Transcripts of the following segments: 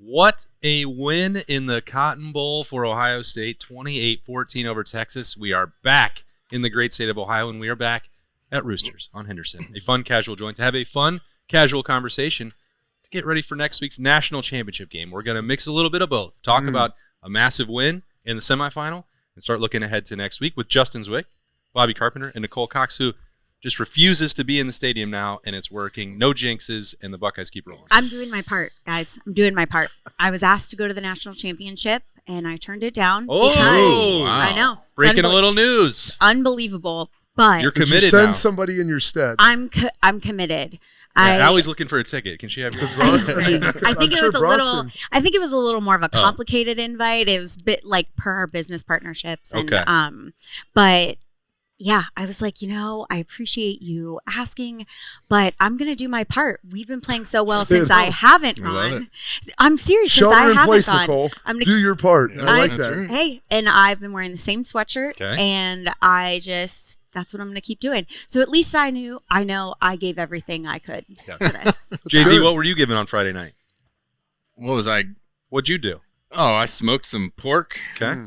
What a win in the Cotton Bowl for Ohio State, 28-14 over Texas. We are back in the great state of Ohio, and we are back at Roosters on Henderson. A fun, casual joint to have a fun, casual conversation to get ready for next week's national championship game. We're going to mix a little bit of both. Talk about a massive win in the semifinal and start looking ahead to next week with Justin Zwick, Bobby Carpenter, and Nicole Cox, who just refuses to be in the stadium now, and it's working. No jinxes, and the Buckeyes keep rolling. I'm doing my part, guys. I'm doing my part. I was asked to go to the national championship, and I turned it down because wow. I know. Breaking a little news. Unbelievable, but you're committed. Did you send now. somebody in your stead? I'm committed. Allie's looking for a ticket. Can she have your I think it was a little. I think it was a little more of a complicated invite. It was a bit like per our business partnerships, and but. Yeah, I was like, I appreciate you asking, but I'm going to do my part. We've been playing so well since I haven't gone. I'm serious. Since I haven't gone. Nicole. I'm gonna do your part. I like that. Right. Hey, and I've been wearing the same sweatshirt, and that's what I'm going to keep doing. So at least I know I gave everything I could to this. Jay-Z, what were you giving on Friday night? What'd you do? Oh, I smoked some pork. Okay.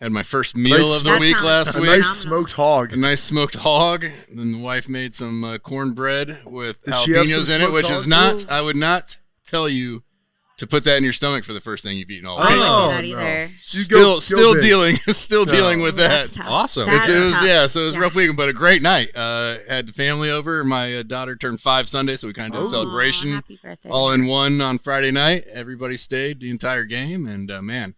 Had my first meal of the week last week. A nice smoked hog. Then the wife made some cornbread with jalapenos in it, which is not, I would not tell you to put that in your stomach for the first thing you've eaten all week. I don't do that either. Still dealing with that. That's tough. Awesome. So it was a rough weekend, but a great night. Had the family over. My daughter turned 5 Sunday, so we kind of did a celebration. Happy birthday. All in one on Friday night. Everybody stayed the entire game, and man.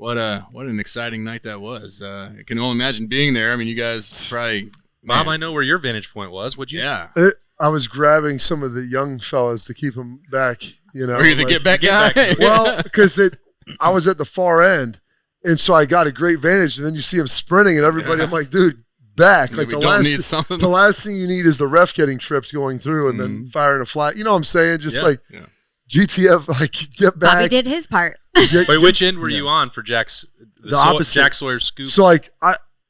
What an exciting night that was. I can only imagine being there. I mean, you guys probably... Bob, I know where your vantage point was. What'd you... Yeah. I was grabbing some of the young fellas to keep them back, Were you the get-back guy? Well, because I was at the far end, and so I got a great vantage, and then you see them sprinting, and everybody, I'm like, dude, back. Like the last thing you need is the ref getting tripped going through and then firing a flag. You know what I'm saying? Just GTF, get back. Bobby did his part. Wait, which end were you on for Jack's Jack Sawyer's scoop? So I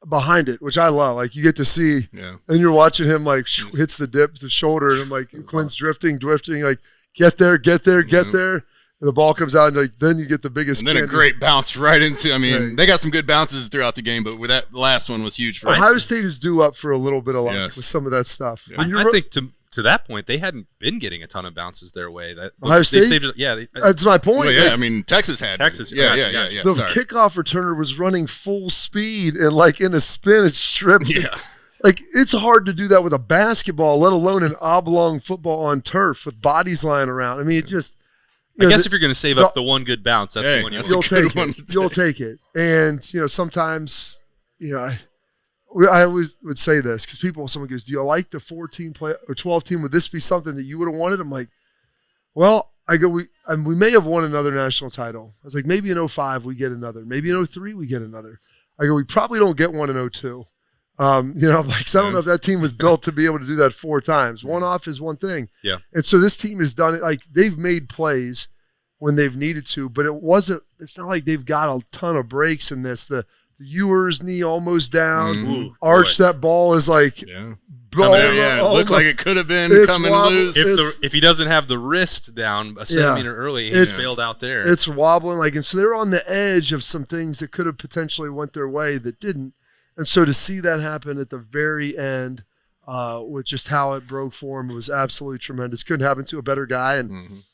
behind it, which I love. Like you get to see, and you're watching him hits the dip, the shoulder, and I'm like, Quinn's drifting, like get there, and the ball comes out, and then you get the biggest. And then a great bounce right into. I mean, they got some good bounces throughout the game, but with that last one was huge for Ohio State is due up for a little bit of luck with some of that stuff. Yeah. I think to that point, they hadn't been getting a ton of bounces their way. Ohio State? They saved it. That's my point. Well, yeah, I mean, Texas had. Yeah. The kickoff returner was running full speed and in a spin, it stripped. Yeah. It's hard to do that with a basketball, let alone an oblong football on turf with bodies lying around. I mean, it just. I guess if you're going to save up the one good bounce, that's the one you'll take it. You'll take it. And, sometimes, I always would say this because someone goes, do you like the 14 play or 12 team? Would this be something that you would have wanted? I'm like, well, we may have won another national title. I was like, maybe in 05 we get another. Maybe in 03 we get another. I go, we probably don't get one in 02. I don't know if that team was built to be able to do that 4 times. One off is one thing. Yeah. And so this team has done it. They've made plays when they've needed to, but it's not like they've got a ton of breaks in this. The Ewer's knee almost down. That ball is it looked like it could have been coming loose. If he doesn't have the wrist down a centimeter early, he failed out there. It's wobbling and so they're on the edge of some things that could have potentially went their way that didn't. And so to see that happen at the very end, with just how it broke for him, was absolutely tremendous. Couldn't happen to a better guy. And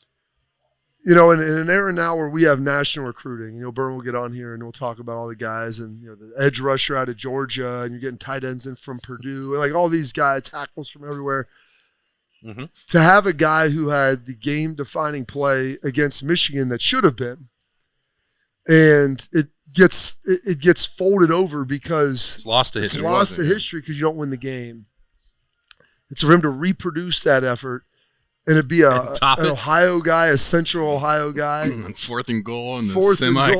in an era now where we have national recruiting, Burn will get on here and we'll talk about all the guys and, the edge rusher out of Georgia and you're getting tight ends in from Purdue and all these guys, tackles from everywhere. Mm-hmm. To have a guy who had the game-defining play against Michigan that should have been, and it gets folded over because it's lost to history. It's lost to history because you don't win the game. It's for him to reproduce that effort. And it'd be an Ohio guy, a Central Ohio guy. On 4th and goal and the semi.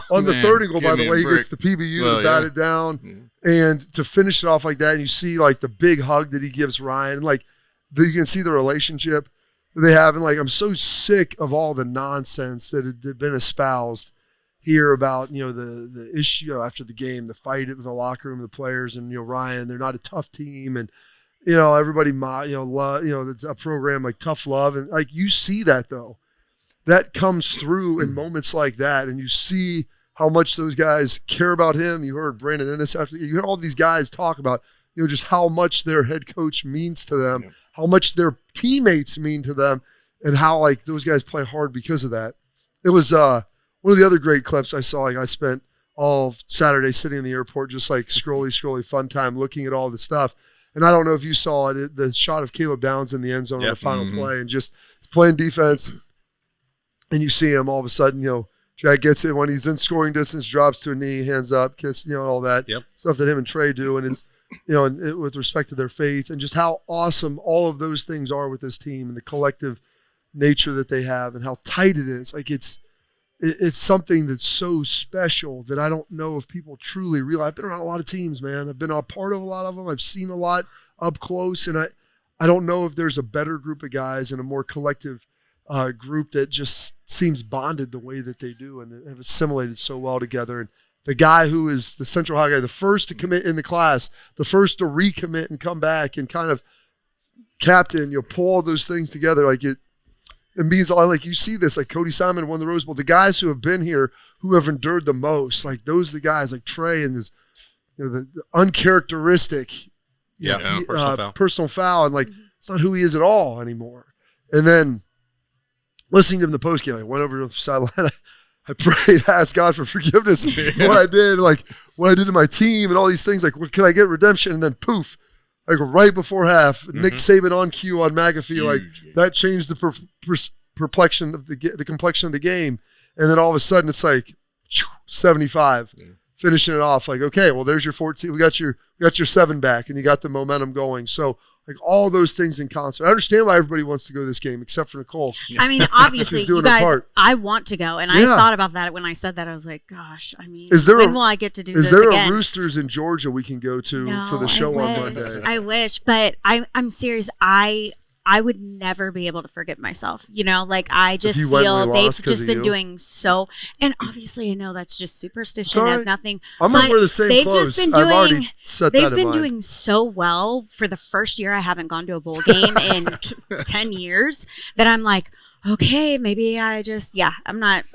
On the 3rd and goal, by the way, he gets the PBU to bat it down. Yeah. And to finish it off like that, and you see the big hug that he gives Ryan. You can see the relationship that they have. And I'm so sick of all the nonsense that had been espoused here about, the issue after the game, the fight in the locker room, the players, and, Ryan, they're not a tough team. And, everybody, it's a program like Tough Love. And you see that though. that comes through in moments like that, and you see how much those guys care about him. You heard Brandon Ennis after. You heard all these guys talk about, just how much their head coach means to them, how much their teammates mean to them, and how like those guys play hard because of that. It was one of the other great clips I saw. Like I spent all Saturday sitting in the airport, just like scrolly fun time, looking at all the stuff. And I don't know if you saw it, the shot of Caleb Downs in the end zone on the final play, and just playing defense. And you see him all of a sudden, Jack gets it when he's in scoring distance, drops to a knee, hands up, kiss, all that stuff that him and Trey do. And it's, with respect to their faith and just how awesome all of those things are with this team and the collective nature that they have and how tight it is. Like it's something that's so special that I don't know if people truly realize. I've been around a lot of teams, man. I've been a part of a lot of them. I've seen a lot up close, and I don't know if there's a better group of guys and a more collective group that just seems bonded the way that they do and have assimilated so well together. And the guy who is the Central High guy, the first to commit in the class, the first to recommit and come back and kind of captain, pull all those things together. Like it means a lot. Like you see this, like Cody Simon won the Rose Bowl. The guys who have been here, who have endured the most, like those are the guys like Trey and this, the uncharacteristic, personal foul, and like it's not who he is at all anymore. And then listening to him in the postgame, I went over to the sideline. I prayed, asked God for forgiveness. What I did, like what I did to my team, and all these things. Like, what can I get redemption? And then poof, like right before half, Nick Saban on cue on McAfee, like that changed the complexion of the game. And then all of a sudden, it's like 75, finishing it off. Like, okay, well, there's your 14. We got your 7 back, and you got the momentum going. So. Like all those things in concert. I understand why everybody wants to go to this game, except for Nicole. I mean, obviously, you guys, I want to go. And I thought about that when I said that. I was like, gosh, I mean, when will I get to do this again? Is there a Roosters in Georgia we can go to for the show on Monday? I wish, but I'm serious. I would never be able to forgive myself. Like I just feel they've just been doing so. And obviously, I know that's just superstition. Has nothing. I'm gonna wear the same clothes. Just been doing, I've already set that in mind. They've been doing so well for the first year. I haven't gone to a bowl game in 10 years. That I'm like, okay, maybe I just I'm not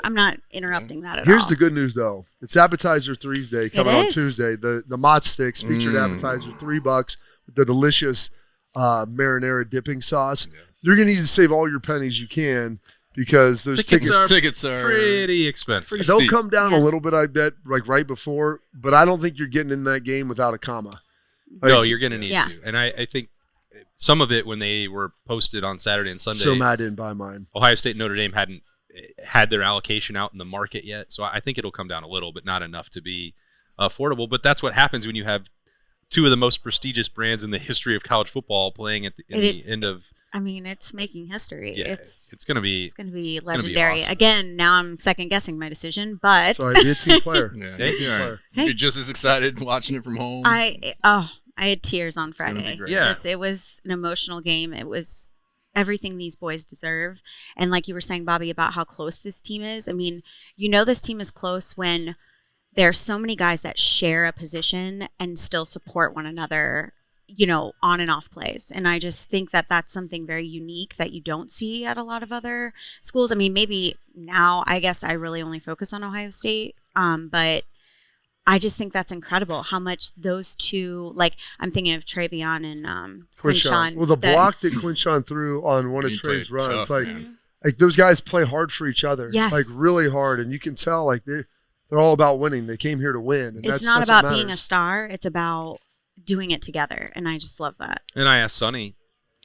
interrupting that at all. Here's the good news though. It's Appetizer Thursday coming on Tuesday. The Mott Sticks featured appetizer, $3 with the delicious marinara dipping sauce. You're gonna need to save all your pennies you can because those tickets are pretty expensive. They'll come down a little bit, I bet, like right before, but I don't think you're getting in that game without a comma. Like, no, you're gonna need to. And I think some of it when they were posted on Saturday and Sunday. So Matt didn't buy mine. Ohio State and Notre Dame hadn't had their allocation out in the market yet, so I think it'll come down a little, but not enough to be affordable. But that's what happens when you have two of the most prestigious brands in the history of college football playing at the end of. I mean, it's making history. Yeah, it's going to be legendary. Awesome. Again, now I'm second guessing my decision, but sorry, be a team player. You'd be just as excited watching it from home. I had tears on Friday. It was an emotional game. It was everything these boys deserve. And like you were saying, Bobby, about how close this team is. I mean, this team is close when there are so many guys that share a position and still support one another, on and off plays. And I just think that that's something very unique that you don't see at a lot of other schools. I mean, maybe now I guess I really only focus on Ohio State, but I just think that's incredible how much those two, like I'm thinking of Travion and Quinshawn. Well, the block that Quinshawn threw on one of Trey's runs, like those guys play hard for each other, like really hard. And you can tell like they're all about winning. They came here to win. And it's not about being a star. It's about doing it together. And I just love that. And I asked Sonny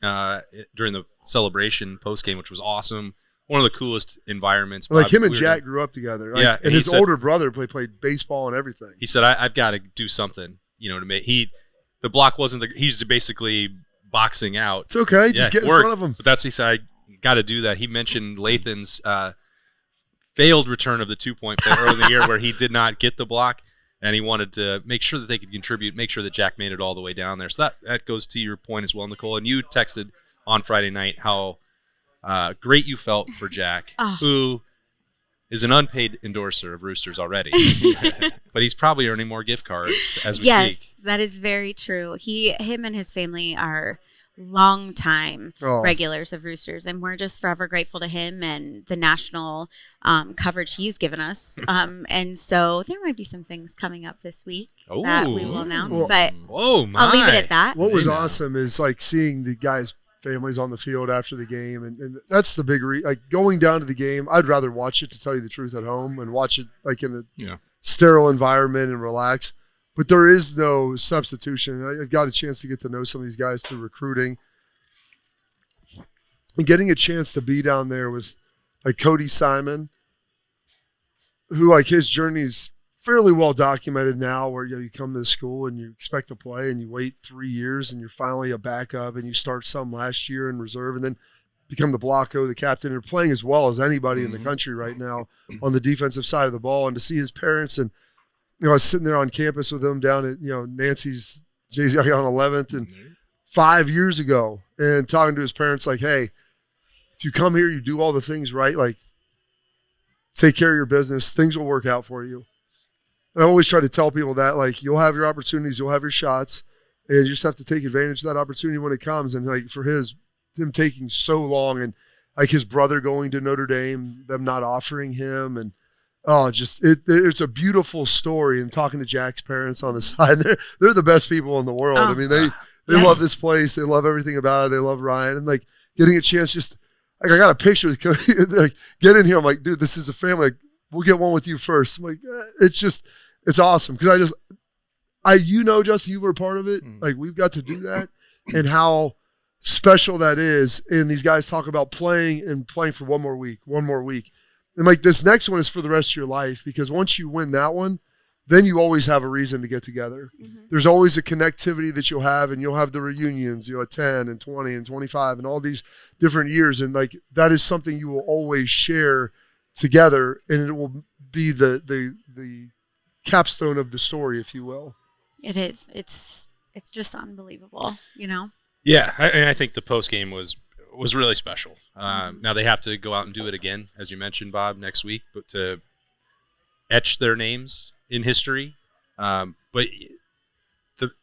during the celebration post-game, which was awesome. One of the coolest environments. Like him and Jack grew up together. Like, and his older brother played baseball and everything. He said, I've got to do something, to make. The block wasn't he's basically boxing out. It's okay. Just get in front of him. But he said, I got to do that. He mentioned Lathan's failed return of the 2-point play early in the year where he did not get the block, and he wanted to make sure that they could contribute, make sure that Jack made it all the way down there. So that goes to your point as well, Nicole. And you texted on Friday night how great you felt for Jack, who is an unpaid endorser of Roosters already. But he's probably earning more gift cards as we speak. Yes, that is very true. Him and his family are long time regulars of Roosters, and we're just forever grateful to him and the national coverage he's given us. And so there might be some things coming up this week that we will announce, but I'll leave it at that. What was awesome is like seeing the guys' families on the field after the game, and that's the big like going down to the game. I'd rather watch it, to tell you the truth, at home and watch it like in a sterile environment and relax. But there is no substitution. I've got a chance to get to know some of these guys through recruiting. And getting a chance to be down there with like Cody Simon, who like his journey's fairly well documented now, where you come to the school and you expect to play and you wait 3 years and you're finally a backup and you start some last year in reserve and then become the blocko, the captain. You're playing as well as anybody in the country right now on the defensive side of the ball. And to see his parents, and I was sitting there on campus with him down at Nancy's Jay-Z on 11th and 5 years ago, and talking to his parents like, hey, if you come here, you do all the things right, like take care of your business, things will work out for you. And I always try to tell people that, like, you'll have your opportunities, you'll have your shots, and you just have to take advantage of that opportunity when it comes. And like for him taking so long, and like his brother going to Notre Dame, them not offering him, and it's a beautiful story. And talking to Jack's parents on the side, they're the best people in the world. I mean, they love this place, they love everything about it, they love Ryan, and like getting a chance, just like I got a picture with Cody. Like, get in here, I'm like, dude, this is a family. Like, we'll get one with you first. I'm like, it's awesome because Justin, you were a part of it. Like, we've got to do that, and how special that is. And these guys talk about playing for one more week. And like this next one is for the rest of your life, because once you win that one, then you always have a reason to get together. Mm-hmm. There's always a connectivity that you'll have, and you'll have the reunions, at 10 and 20 and 25 and all these different years. And like, that is something you will always share together, and it will be the capstone of the story, if you will. It is. It's just unbelievable, Yeah, I think the post game was really special. Now they have to go out and do it again, as you mentioned, Bob, next week, but to etch their names in history. But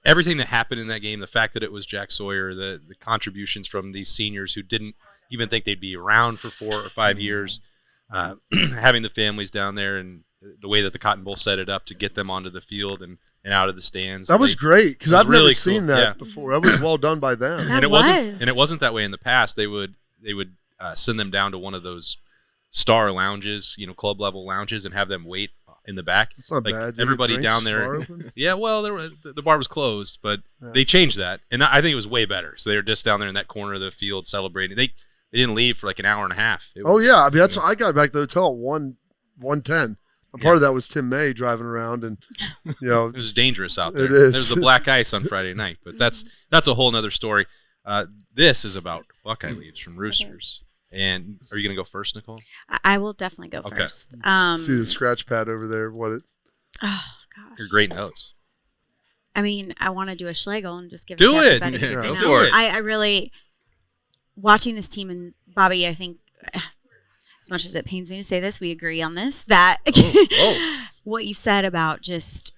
everything that happened in that game, the fact that it was Jack Sawyer, the contributions from these seniors who didn't even think they'd be around for 4 or 5 years, having the families down there, and the way that the Cotton Bowl set it up to get them onto the field and out of the stands. That was great, because I've never seen that before. That was well done by them. It wasn't that way in the past. They would send them down to one of those star lounges, club level lounges, and have them wait in the back. It's not bad. Everybody down there. Yeah, well, the bar was closed, but they changed that, and I think it was way better. So they were just down there in that corner of the field celebrating. They didn't leave for like an hour and a half. I mean, that's I got back to the hotel at 1:10. Part of that was Tim May driving around, and it was dangerous out there. It is. There's the black ice on Friday night, but that's a whole nother story. This is about Buckeye leaves from Roosters. And are you going to go first, Nicole? I will definitely go first. See the scratch pad over there. Oh gosh, your great notes. I mean, I want to do a Schlegel and just give do it to it. everybody. Go for it. I really, watching this team, and Bobby, I think, as much as it pains me to say this, we agree on this, that what you said about just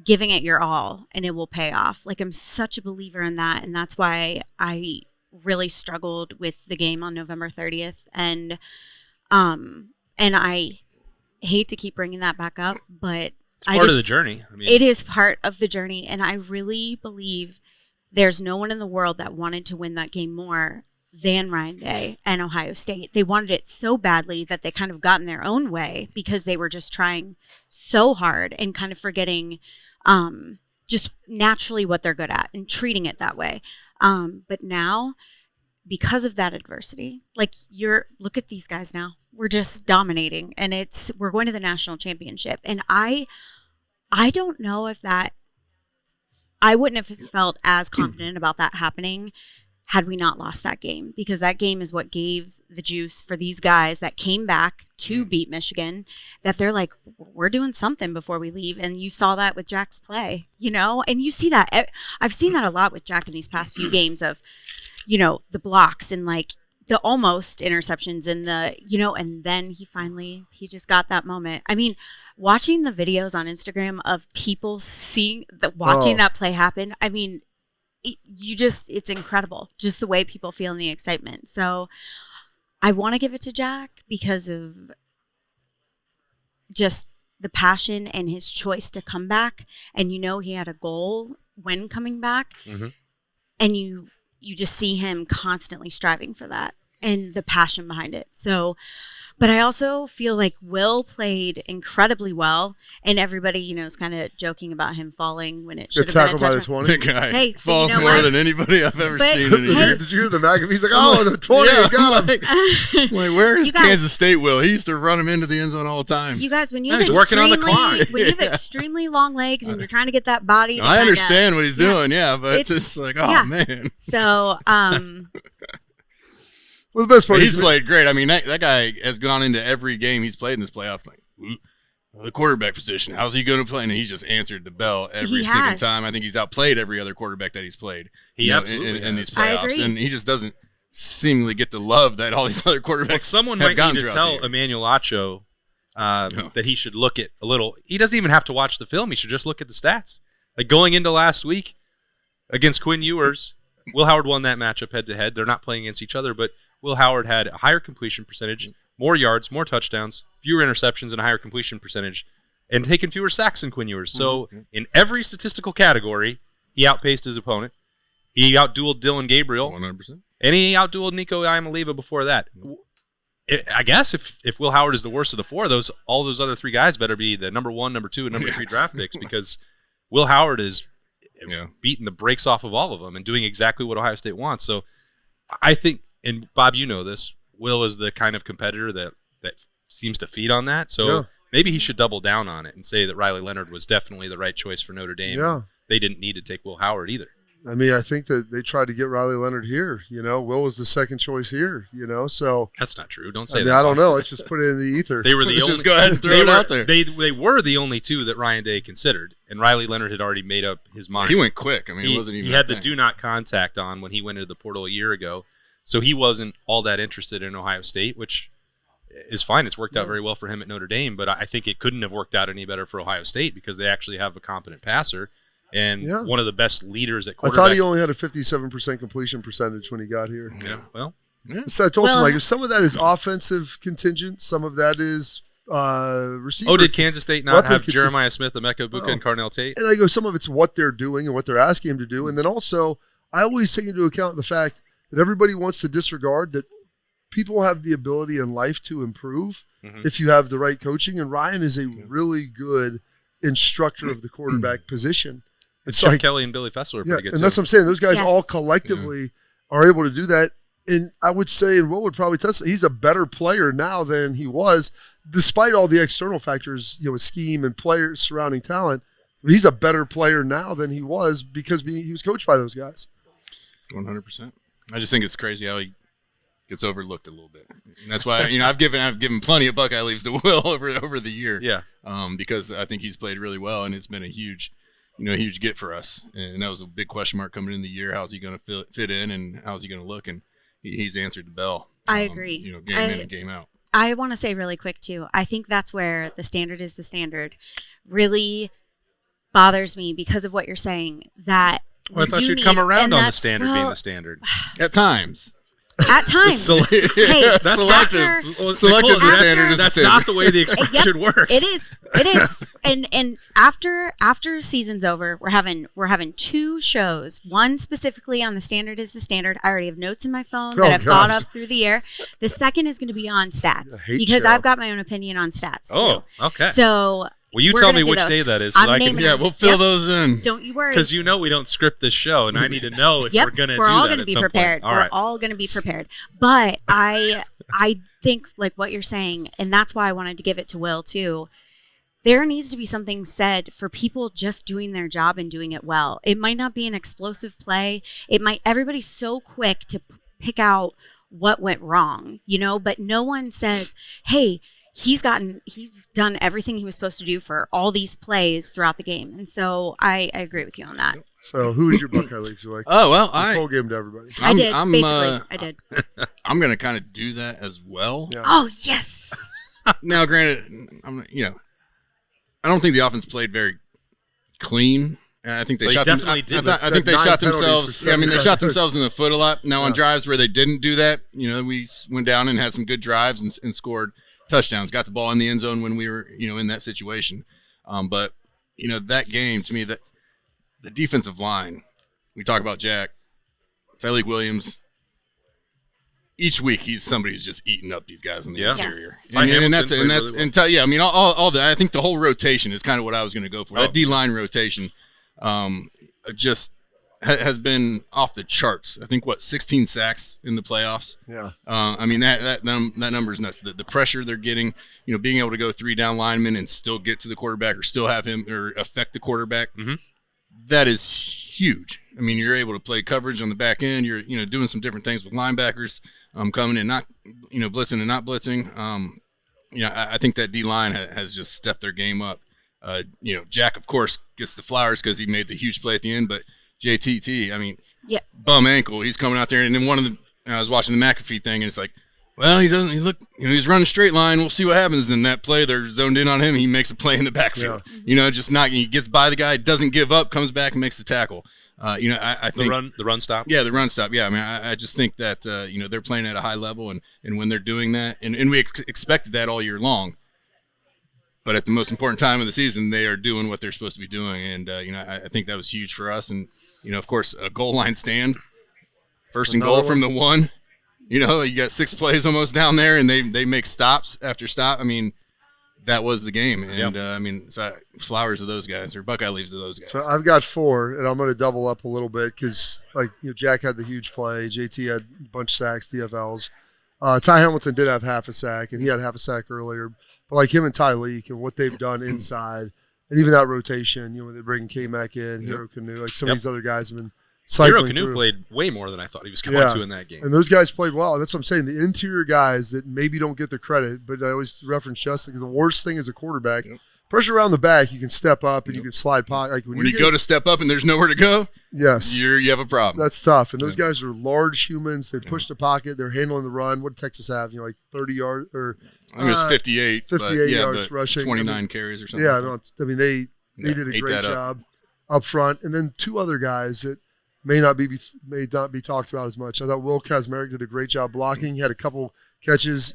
giving it your all and it will pay off. Like, I'm such a believer in that, and that's why I really struggled with the game on November 30th. And I hate to keep bringing that back up, but it's part of the journey. I mean, it is part of the journey. And I really believe there's no one in the world that wanted to win that game more than Ryan Day and Ohio State. They wanted it so badly that they kind of got in their own way, because they were just trying so hard and kind of forgetting just naturally what they're good at and treating it that way. But now, because of that adversity, like, look at these guys now. We're just dominating, and we're going to the national championship. And I don't know if I wouldn't have felt as confident about that happening had we not lost that game, because that game is what gave the juice for these guys that came back to beat Michigan, that they're like, we're doing something before we leave. And you saw that with Jack's play, and you see that. I've seen that a lot with Jack in these past few games of, the blocks and like the almost interceptions and and then he just got that moment. I mean, watching the videos on Instagram of people watching that play happen, I mean, it's incredible just the way people feel and the excitement. So I want to give it to Jack because of just the passion and his choice to come back. And he had a goal when coming back. Mm-hmm. And you just see him constantly striving for that and the passion behind it. So, but I also feel like Will played incredibly well, and everybody, is kind of joking about him falling when it should have been a touchdown. The guy falls more than anybody I've ever seen in a year. Did you hear the McAfee? He's like, the 20, got him. Like, where is Kansas State Will? He used to run him into the end zone all the time. You guys, when you have extremely long legs and you're trying to get that body, I understand what he's doing, but it's just like, man. So, well, the best part he's played great. I mean, that guy has gone into every game he's played in this playoff. Like, the quarterback position, how's he going to play? And he's just answered the bell every single time. I think he's outplayed every other quarterback that he's played. He absolutely in these playoffs, and he just doesn't seemingly get the love that all these other quarterbacks. Well, someone might need to tell Emmanuel Acho that he should look at a little. He doesn't even have to watch the film. He should just look at the stats. Like going into last week against Quinn Ewers, Will Howard won that matchup head-to-head. They're not playing against each other, but Will Howard had a higher completion percentage, more yards, more touchdowns, fewer interceptions, and a higher completion percentage, and taken fewer sacks than Quinn Ewers. So in every statistical category, he outpaced his opponent. He outdueled Dylan Gabriel. 100%. And he outdueled Nico Iamaleava before that. I guess if Will Howard is the worst of the four, all those other three guys better be the number 1, number 2, and number 3 draft picks, because Will Howard is beating the brakes off of all of them and doing exactly what Ohio State wants. So I think, and Bob, you know this, Will is the kind of competitor that seems to feed on that. So maybe he should double down on it and say that Riley Leonard was definitely the right choice for Notre Dame. Yeah. They didn't need to take Will Howard either. I mean, I think that they tried to get Riley Leonard here. Will was the second choice here. So that's not true. Don't say that. I don't know. Let's just put it in the ether. They were the only. Just go ahead and throw it out there. They were the only two that Ryan Day considered, and Riley Leonard had already made up his mind. He went quick. I mean, it wasn't even. He had the do not contact on when he went into the portal a year ago, so he wasn't all that interested in Ohio State, which is fine. It's worked out very well for him at Notre Dame, but I think it couldn't have worked out any better for Ohio State because they actually have a competent passer. And one of the best leaders at quarterback. I thought he only had a 57% completion percentage when he got here. Yeah, well. Yeah. So I told him, some of that is offensive contingent. Some of that is receiver. Oh, did Kansas State not have Jeremiah Smith, Emeka Egbuka, and Carnell Tate? And I go, some of it's what they're doing and what they're asking him to do. And then also, I always take into account the fact that everybody wants to disregard that people have the ability in life to improve if you have the right coaching. And Ryan is a really good instructor of the quarterback position. It's Chip Kelly and Billy Fessler are pretty good, and too. That's what I'm saying. Those guys all collectively are able to do that. And I would say, and Will would probably test it, he's a better player now than he was, despite all the external factors, with scheme and players surrounding talent. He's a better player now than he was because he was coached by those guys. 100%. I just think it's crazy how he gets overlooked a little bit. And that's why, I've given plenty of Buckeye leaves to Will over the year. Yeah. Because I think he's played really well, and it's been a huge get for us. And that was a big question mark coming in the year. How's he going to fit in, and how's he going to look? And he's answered the bell. I agree. Game in and game out. I want to say really quick, too, I think that's where the standard is the standard really bothers me because of what you're saying. That I thought you'd come around on the standard being the standard. At times. At times. Hey, that's selective. Selective the standard is That's not the way the expression works. It is. And after season's over, we're having 2 shows. One specifically on the standard is the standard. I already have notes in my phone that I've thought up through the year. The second is going to be on stats because I've got my own opinion on stats. Oh, okay. So will you tell me which day that is so I can? Yeah, we'll fill those in. Don't you worry. Because we don't script this show, and I need to know if we're going to do that. We're all going to be prepared. We're all going to be prepared. But I think like what you're saying, and that's why I wanted to give it to Will too. There needs to be something said for people just doing their job and doing it well. It might not be an explosive play. Everybody's so quick to pick out what went wrong, but no one says, hey, he's done everything he was supposed to do for all these plays throughout the game. And so I agree with you on that. So who is your Buckeye League? Oh, well, I full game to everybody. I did. I did. I'm going to kind of do that as well. Yeah. Oh, yes. Now, granted, I don't think the offense played very clean And I think they shot definitely did. I think they shot themselves. I mean, they shot themselves in the foot a lot. Now on drives where they didn't do that, we went down and had some good drives and scored touchdowns. Got the ball in the end zone when we were, in that situation. But that game to me, that the defensive line. We talk about Jack, Tyleik Williams. Each week, he's somebody who's just eating up these guys in the interior, Yes. All that. I think the whole rotation is kind of what I was going to go for. That D line rotation, just has been off the charts. I think 16 sacks in the playoffs. Yeah. That number is nuts. The pressure they're getting, being able to go 3 down linemen and still get to the quarterback or still have him or affect the quarterback. Mm-hmm. That is huge. I mean, you're able to play coverage on the back end. You're doing some different things with linebackers. Coming in, not blitzing and not blitzing. I think that D line has just stepped their game up. Jack, of course, gets the flowers because he made the huge play at the end. But JTT, bum ankle. He's coming out there, and then I was watching the McAfee thing, and it's like, well, he doesn't. He look, he's running straight line. We'll see what happens. And that play, they're zoned in on him. He makes a play in the backfield. Yeah. He gets by the guy, doesn't give up, comes back and makes the tackle. I think the run stop. Yeah, the run stop. Yeah, I just think that they're playing at a high level, and when they're doing that, and we expected that all year long. But at the most important time of the season, they are doing what they're supposed to be doing, and I think that was huge for us. And of course, a goal line stand, first and goal from the 1. You got 6 plays almost down there, and they make stops after stop. That was the game, and so flowers to those guys, or Buckeye leaves to those guys. So I've got 4, and I'm going to double up a little bit because, Jack had the huge play, JT had a bunch of sacks, DFLs. Ty Hamilton did have half a sack, and he had half a sack earlier. But him and Tyleik and what they've done inside, and even that rotation, when they bring K-Mac in, Hero Canoe, some of these other guys have been cycling Hero Canoe played way more than I thought he was going to in that game. And those guys played well. And that's what I'm saying. The interior guys that maybe don't get the credit, but I always reference Justin because the worst thing as a quarterback, pressure around the back, you can step up and you can slide pocket. When you go to step up and there's nowhere to go, yes, you have a problem. That's tough. And those guys are large humans. They push the pocket. They're handling the run. What did Texas have? 30 yards or I think it was 58. 58 yards rushing. 29 carries or something. Yeah, they did a great job up front. And then 2 other guys that may not be talked about as much. I thought Will Kazmarek did a great job blocking. He had a couple catches,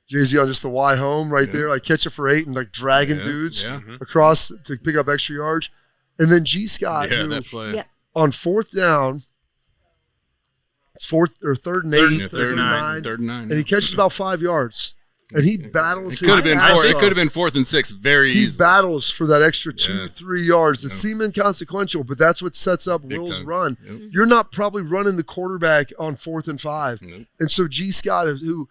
Jay-Z on just the Y home there, catch it for 8 and dragging dudes across to pick up extra yards. And then G. Scott, that play. On 4th down, it's 4th or 3rd and 8, 3rd and 9, and he catches about 5 yards. And he battles. It could have been 4th and 6 very easily. He battles for that extra 2-3 yards. It seemed inconsequential, but that's what sets up Will's run. Yep. You're not probably running the quarterback on 4th and 5. Yep. And so G. Scott, who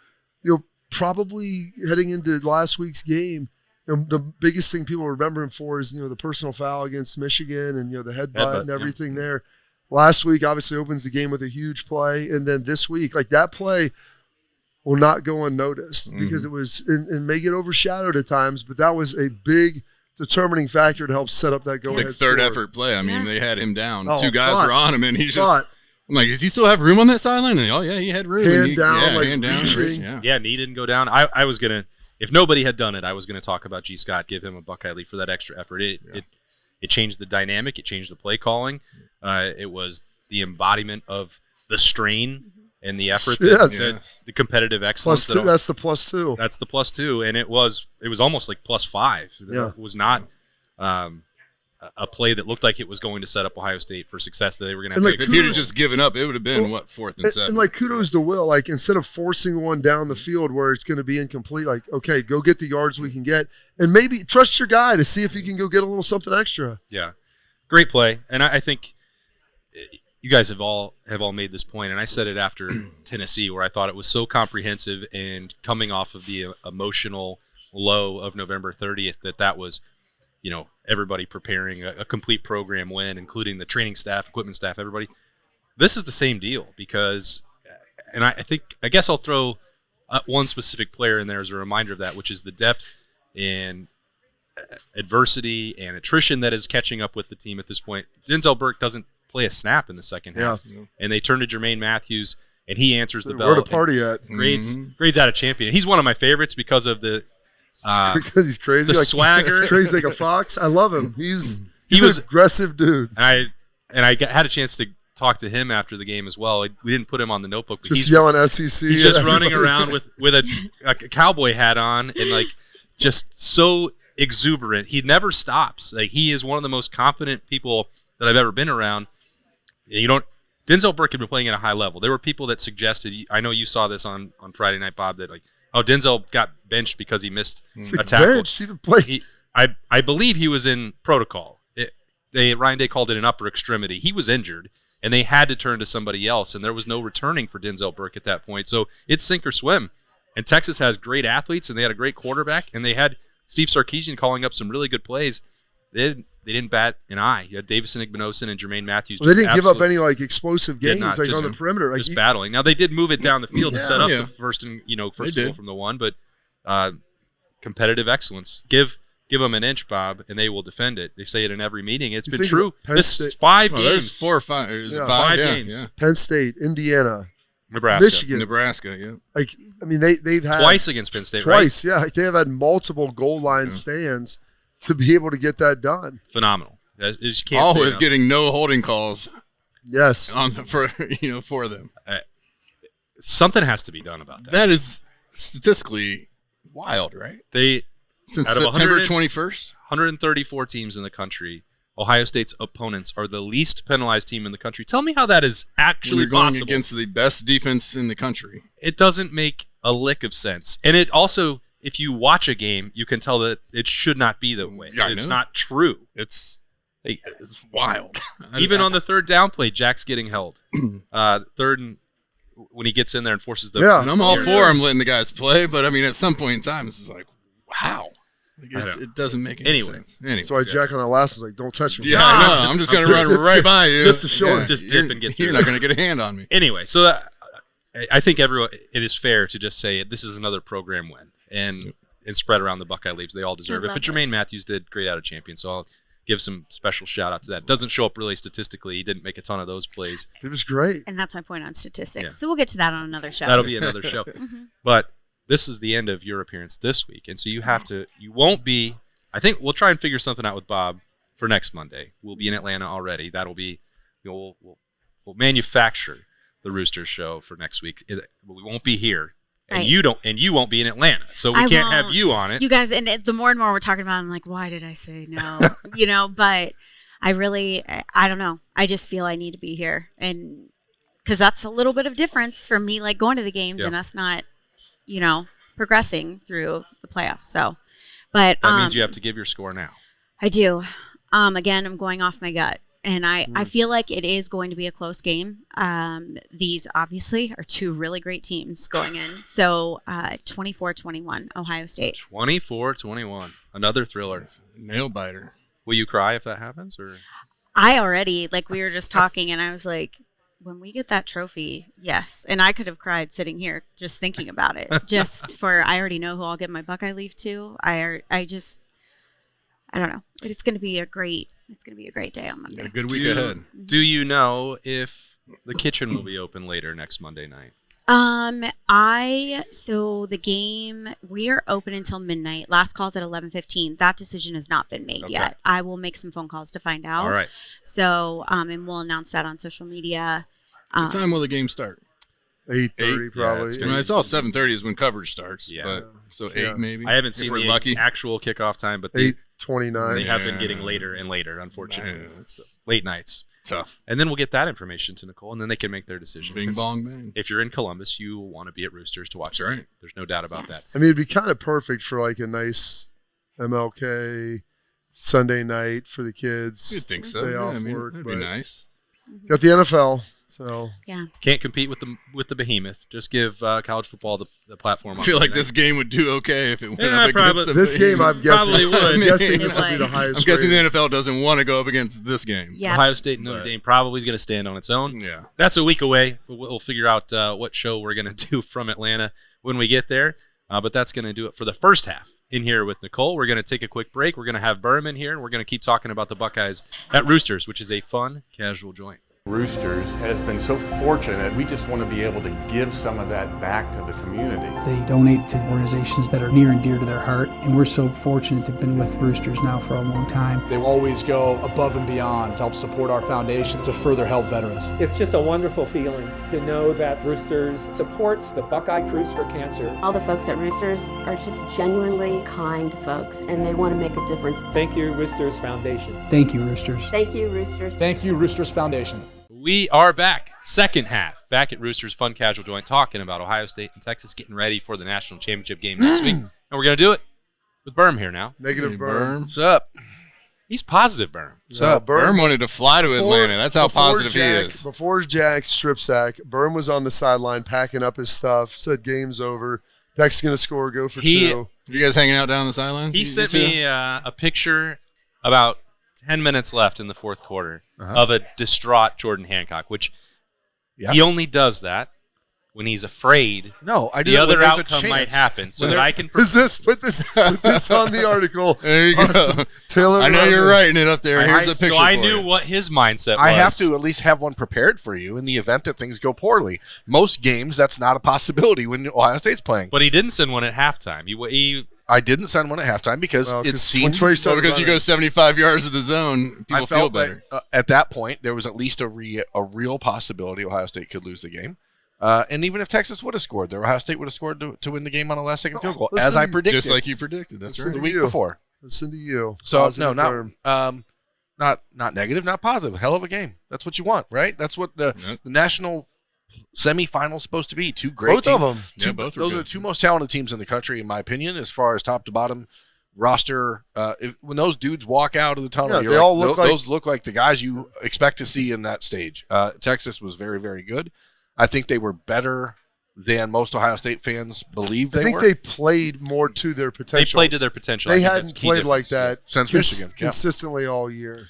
probably heading into last week's game, the biggest thing people remember him for is the personal foul against Michigan and the headbutt and everything there. Last week obviously opens the game with a huge play, and then this week that play will not go unnoticed because it was and may get overshadowed at times, but that was a big determining factor to help set up that go-ahead big third effort play. They had him down. 2 guys were on him, and he's just. I'm like, does he still have room on that sideline? And, he had room. Hand down. Knee didn't go down. I was gonna, if nobody had done it, I was gonna talk about G. Scott, give him a Buckeye lead for that extra effort. It changed the dynamic. It changed the play calling. It was the embodiment of the strain and the effort, the competitive excellence. +2, that's the +2. That's the +2, and it was almost like +5. Yeah. It was not a play that looked like it was going to set up Ohio State for success that they were going to have to. If you'd have just given up, it would have been 4th and 7. And kudos to Will. Instead of forcing one down the field where it's going to be incomplete, okay, go get the yards we can get, and maybe trust your guy to see if he can go get a little something extra. Yeah, great play, and I think you guys have all made this point, and I said it after Tennessee, where I thought it was so comprehensive and coming off of the emotional low of November 30th that was, everybody preparing a complete program win, including the training staff, equipment staff, everybody. This is the same deal because, and I guess I'll throw one specific player in there as a reminder of that, which is the depth and adversity and attrition that is catching up with the team at this point. Denzel Burke doesn't play a snap in the second half, and they turn to Jermaine Matthews, and he answers the bell. Where the party at? Grades out of champion. He's one of my favorites because of the because he's crazy, the swagger. He's crazy like a fox. I love him. He's He's an aggressive dude. And I had a chance to talk to him after the game as well. We didn't put him on the notebook. But he's yelling SEC. He's just running around with a cowboy hat on and like just so exuberant. He never stops. Like he is one of the most confident people that I've ever been around. Denzel Burke had been playing at a high level. There were people that suggested, I know you saw this on Friday Night, Bob, that like, oh, Denzel got benched because he missed a tackle. I believe he was in protocol. Ryan Day called it an upper extremity. He was injured, and they had to turn to somebody else, and there was no returning for Denzel Burke at that point. So it's sink or swim. And Texas has great athletes, and they had a great quarterback, and they had Steve Sarkisian calling up some really good plays. They didn't bat an eye. You had Davison Igbinosun and Jermaine Matthews. Well, they didn't give up any like explosive games on the perimeter. Just battling. Now they did move it down the field to set up the first goal from the one, but competitive excellence. Give them an inch, Bob, and they will defend it. They say it in every meeting. It's been true. This is 5 games. There's 4 or 5. Is it 5 games? Yeah. Penn State, Indiana, Nebraska, Michigan, Nebraska. Yeah. Like I mean, they've had twice against Penn State. Twice, right? yeah. Like, they have had multiple goal line stands to be able to get that done. Phenomenal. All with getting no holding calls. Yes. For them. Something has to be done about that. That is statistically wild, right? Since September 21st, 134 teams in the country. Ohio State's opponents are the least penalized team in the country. Tell me how that is actually going possible. Against the best defense in the country. It doesn't make a lick of sense. And it also, if you watch a game, you can tell that it should not be that way. Yeah, it's not true. It's wild. Even on the third down play, Jack's getting held. Third and when he gets in there and forces the and I'm all for him letting the guys play, but I mean at some point in time it's just like, wow. It doesn't make any sense. Anyway, so Jack on that last was like, "Don't touch me." Yeah, I know. I'm just going to run right by you, just to show just dip and get through. You're not going to get a hand on me. Anyway, so I think it is fair to just say this is another program win and spread around the Buckeye leaves. They all deserve it. But Jermaine Matthews did great out of champion, so I'll give some special shout out to that. Doesn't show up really statistically. He didn't make a ton of those plays. It was great, and that's my point on statistics. Yeah. So we'll get to that on another show. That'll be another show. But this is the end of your appearance this week, and so you have to. You won't be. I think we'll try and figure something out with Bob for next Monday. We'll be in Atlanta already. That'll be, we'll manufacture the Roosters show for next week. We won't be here, and you won't be in Atlanta, so we can't have you on it. You guys, and the more and more we're talking about, I'm like, why did I say no? But I don't know. I just feel I need to be here, and because that's a little bit of difference from me, like going to the games and us not, progressing through the playoffs. So. But that means you have to give your score now. I do. Again, I'm going off my gut. And I feel like it is going to be a close game. These obviously are two really great teams going in. So 24-21, Ohio State. 24-21. Another thriller. Nail biter. Will you cry if that happens? Or I already, we were just talking and I was like, when we get that trophy, yes. And I could have cried sitting here just thinking about it. I already know who I'll give my Buckeye leave to. I don't know. It's going to be a great day on Monday. A good week ahead. Do you know if the kitchen will be open later next Monday night? So the game, we are open until midnight. Last call's at 11:15. That decision has not been made yet. I will make some phone calls to find out. All right. So, and we'll announce that on social media. What time will the game start? 8:30 probably. I saw 7:30 is when coverage starts. Yeah. But, so 8 maybe. I haven't seen the actual kickoff time, but 8:29. They have been getting later and later, unfortunately. It's late nights. Tough. And then we'll get that information to Nicole, and then they can make their decision. Bing, bong, bang. If you're in Columbus, you will want to be at Roosters to watch it. There's no doubt about that. I mean, it'd be kind of perfect for a nice MLK Sunday night for the kids. You'd think so. Day off work. That'd be nice. Got the NFL. So can't compete with the behemoth. Just give college football the platform. I feel like this game would do okay if it went up against this game. I'm guessing probably would. I'm guessing this would be the highest. I'm guessing the NFL doesn't want to go up against this game. Yeah. Ohio State and Notre Dame probably is going to stand on its own. Yeah, that's a week away. We'll figure out what show we're going to do from Atlanta when we get there. But that's going to do it for the first half in here with Nicole. We're going to take a quick break. We're going to have Berman here, and we're going to keep talking about the Buckeyes at Roosters, which is a fun, casual joint. Roosters has been so fortunate. We just want to be able to give some of that back to the community. They donate to organizations that are near and dear to their heart, and we're so fortunate to have been with Roosters now for a long time. They always go above and beyond to help support our foundation to further help veterans. It's just a wonderful feeling to know that Roosters supports the Buckeye Cruise for Cancer. All the folks at Roosters are just genuinely kind folks, and they want to make a difference. Thank you, Roosters Foundation. Thank you, Roosters. Thank you, Roosters. Thank you, Roosters Foundation. We are back, second half, back at Roosters Fun Casual Joint, talking about Ohio State and Texas getting ready for the national championship game next week. And we're going to do it with Berm here now. Negative Berm. What's up? He's positive, Berm. What's up? Berm wanted to fly to Atlanta. That's how positive he is. Before Jack's strip sack, Berm was on the sideline packing up his stuff, said game's over. Tech's going to score, go for 2. You guys hanging out down the sidelines? He sent me a picture about 10 minutes left in the fourth quarter of a distraught Jordan Hancock, which he only does that when he's afraid the other outcome might happen. So that I can put this on the article. There you go. Taylor, I know you're writing it up there. Here's the picture. So I knew what his mindset was. I have to at least have one prepared for you in the event that things go poorly. Most games, that's not a possibility when Ohio State's playing. But he didn't send one at halftime. I didn't send one at halftime because it seemed because you go 75 yards of the zone, people feel better. At that point, there was at least a real possibility Ohio State could lose the game. And even if Texas would have scored, Ohio State would have scored to win the game on a last-second field goal, as I predicted. Just like you predicted. That's right. The week before. Listen to you. So, positive not negative, not positive. Hell of a game. That's what you want, right? That's what the national semifinal is supposed to be. Two great both teams. of them. Those are the two most talented teams in the country, in my opinion, as far as top to bottom roster. When those dudes walk out of the tunnel, those look like the guys you expect to see in that stage. Texas was very, very good. I think they were better than most Ohio State fans believe they were. I think they played more to their potential. They played to their potential. They hadn't played like that since Michigan consistently all year.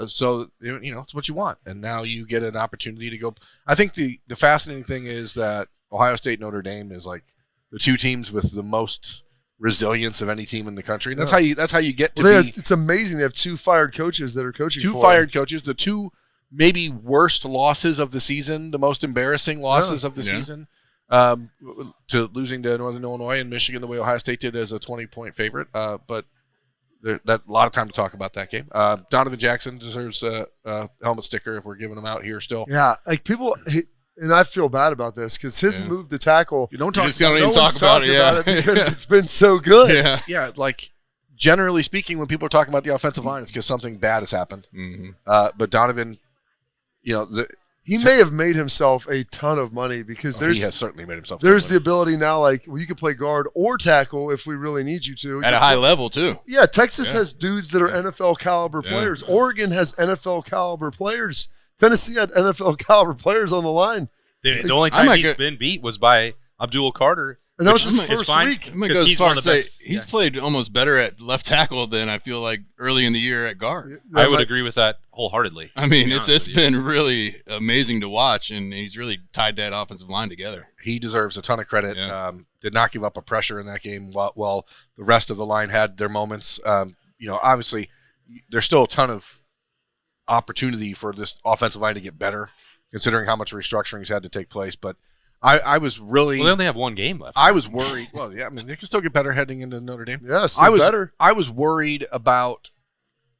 So it's what you want, and now you get an opportunity to go. I think the fascinating thing is that Ohio State Notre Dame is like the two teams with the most resilience of any team in the country. And that's how you get to be. It's amazing. They have 2 fired coaches that are coaching. 2 fired coaches. The 2 maybe worst losses of the season, the most embarrassing losses of the season, to losing to Northern Illinois and Michigan the way Ohio State did as a 20-point favorite. But that's a lot of time to talk about that game. Donovan Jackson deserves a helmet sticker if we're giving him out here still. Yeah, like people, and I feel bad about this because his move to tackle. You don't talk about it because it's been so good. Yeah, like generally speaking, when people are talking about the offensive line, it's because something bad has happened. Mm-hmm. But Donovan, he may have made himself a ton of money because he has certainly made himself. There's the ability now, like you can play guard or tackle if we really need you to at a high level too. Yeah, Texas has dudes that are NFL caliber players. Oregon has NFL caliber players. Tennessee had NFL caliber players on the line. The only time he's been beat was by Abdul Carter. And that was his first week. Because he's one of the best. He's played almost better at left tackle than I feel like early in the year at guard. I would agree with that wholeheartedly. I mean, it's been really amazing to watch, and he's really tied that offensive line together. He deserves a ton of credit. Did not give up a pressure in that game while the rest of the line had their moments. Obviously, there's still a ton of opportunity for this offensive line to get better, considering how much restructuring's had to take place. But I was really. Well, they only have 1 game left. I was worried. Well, yeah, I mean, they can still get better heading into Notre Dame. Yes, better. I was worried about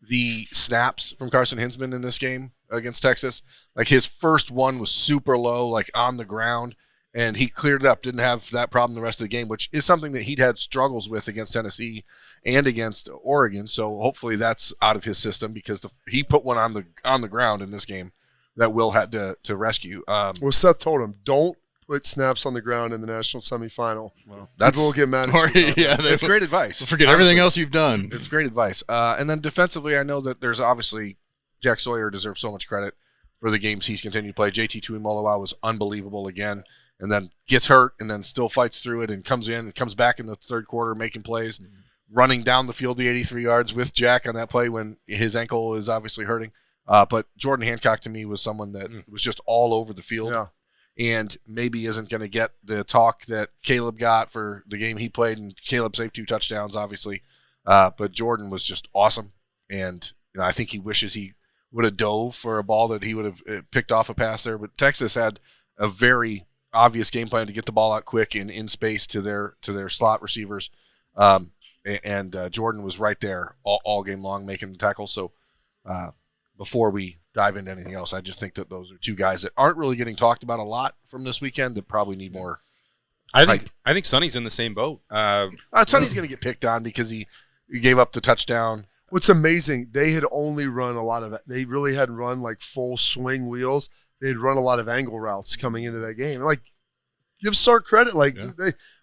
the snaps from Carson Hinsman in this game against Texas. Like his first one was super low, like on the ground, and he cleared it up. Didn't have that problem the rest of the game, which is something that he'd had struggles with against Tennessee and against Oregon. So hopefully that's out of his system because he put one on the ground in this game that Will had to rescue. Well, Seth told him, don't put snaps on the ground in the national semifinal. Well, people will get mad at you. That's great advice. Forget everything else you've done. It's great advice. And then defensively, I know that there's obviously Jack Sawyer deserves so much credit for the games he's continued to play. JT Tuimoloau was unbelievable again, and then gets hurt and then still fights through it and comes in and comes back in the third quarter making plays, running down the field the 83 yards with Jack on that play when his ankle is obviously hurting. But Jordan Hancock to me was someone that was just all over the field. Yeah. And maybe isn't going to get the talk that Caleb got for the game he played, and Caleb saved 2 touchdowns, obviously. But Jordan was just awesome, and I think he wishes he would have dove for a ball that he would have picked off a pass there. But Texas had a very obvious game plan to get the ball out quick and in space to their slot receivers. And Jordan was right there all game long making the tackles. So before we dive into anything else, I just think that those are two guys that aren't really getting talked about a lot from this weekend that probably need more. I think Sonny's in the same boat. Sonny's going to get picked on because he gave up the touchdown. What's amazing, they had only run they really hadn't run like full swing wheels. They'd run a lot of angle routes coming into that game. Like, give Sark credit. Like,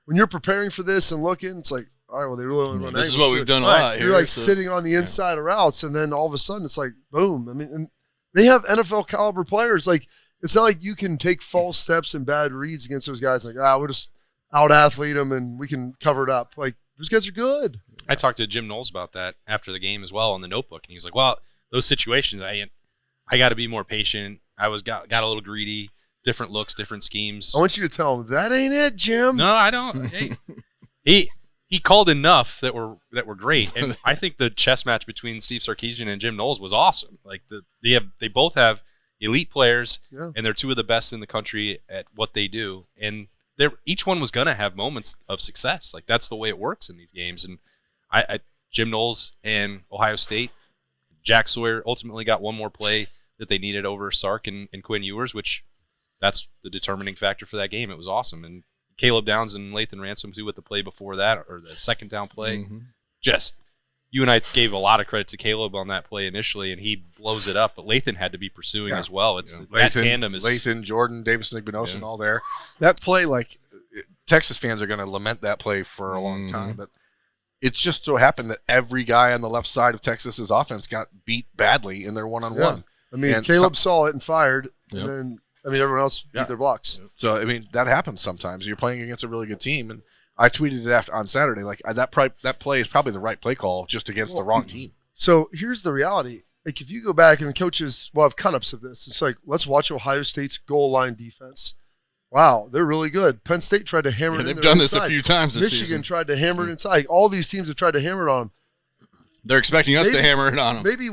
when you're preparing for this and looking, it's like, all right, well, they really only run This angles. is what we've done a lot here. You're like sitting on the inside of routes, and then all of a sudden it's like, boom. I mean, and they have NFL caliber players. Like, it's not like you can take false steps and bad reads against those guys. Like, we'll just out-athlete them and we can cover it up. Like, those guys are good. I talked to Jim Knowles about that after the game as well in the notebook, and he's like, well, those situations, I got to be more patient. I got a little greedy, different looks, different schemes. I want you to tell him, that ain't it, Jim. No, I don't. Hey, he called enough that were great, and I think the chess match between Steve Sarkisian and Jim Knowles was awesome. Like they both have elite players, and they're two of the best in the country at what they do, and each one was gonna have moments of success. Like that's the way it works in these games. And Jim Knowles and Ohio State, Jack Sawyer ultimately got one more play that they needed over Sark and Quinn Ewers, which that's the determining factor for that game. It was awesome. And Caleb Downs and Lathan Ransom, too, with the play before that, or the second down play. Mm-hmm. Just, you and I gave a lot of credit to Caleb on that play initially, and he blows it up. But Lathan had to be pursuing as well. It's that tandem is Lathan, Jordan, Davison, Igbenogson, all there. That play, like, Texas fans are going to lament that play for a long time, but it's just so happened that every guy on the left side of Texas's offense got beat badly in their one-on-one. I mean, Caleb saw it and fired, and then everyone else beat their blocks. So, I mean, that happens sometimes. You're playing against a really good team, and I tweeted it on Saturday. Like, that play is probably the right play call just against the wrong team. So, here's the reality. Like, if you go back, and the coaches will have cut-ups of this, it's like, let's watch Ohio State's goal line defense. Wow, they're really good. Penn State tried to hammer it in there. They've done inside. this a few times this season. Michigan tried to hammer it inside. All these teams have tried to hammer it on them. They're expecting us to hammer it on them. Maybe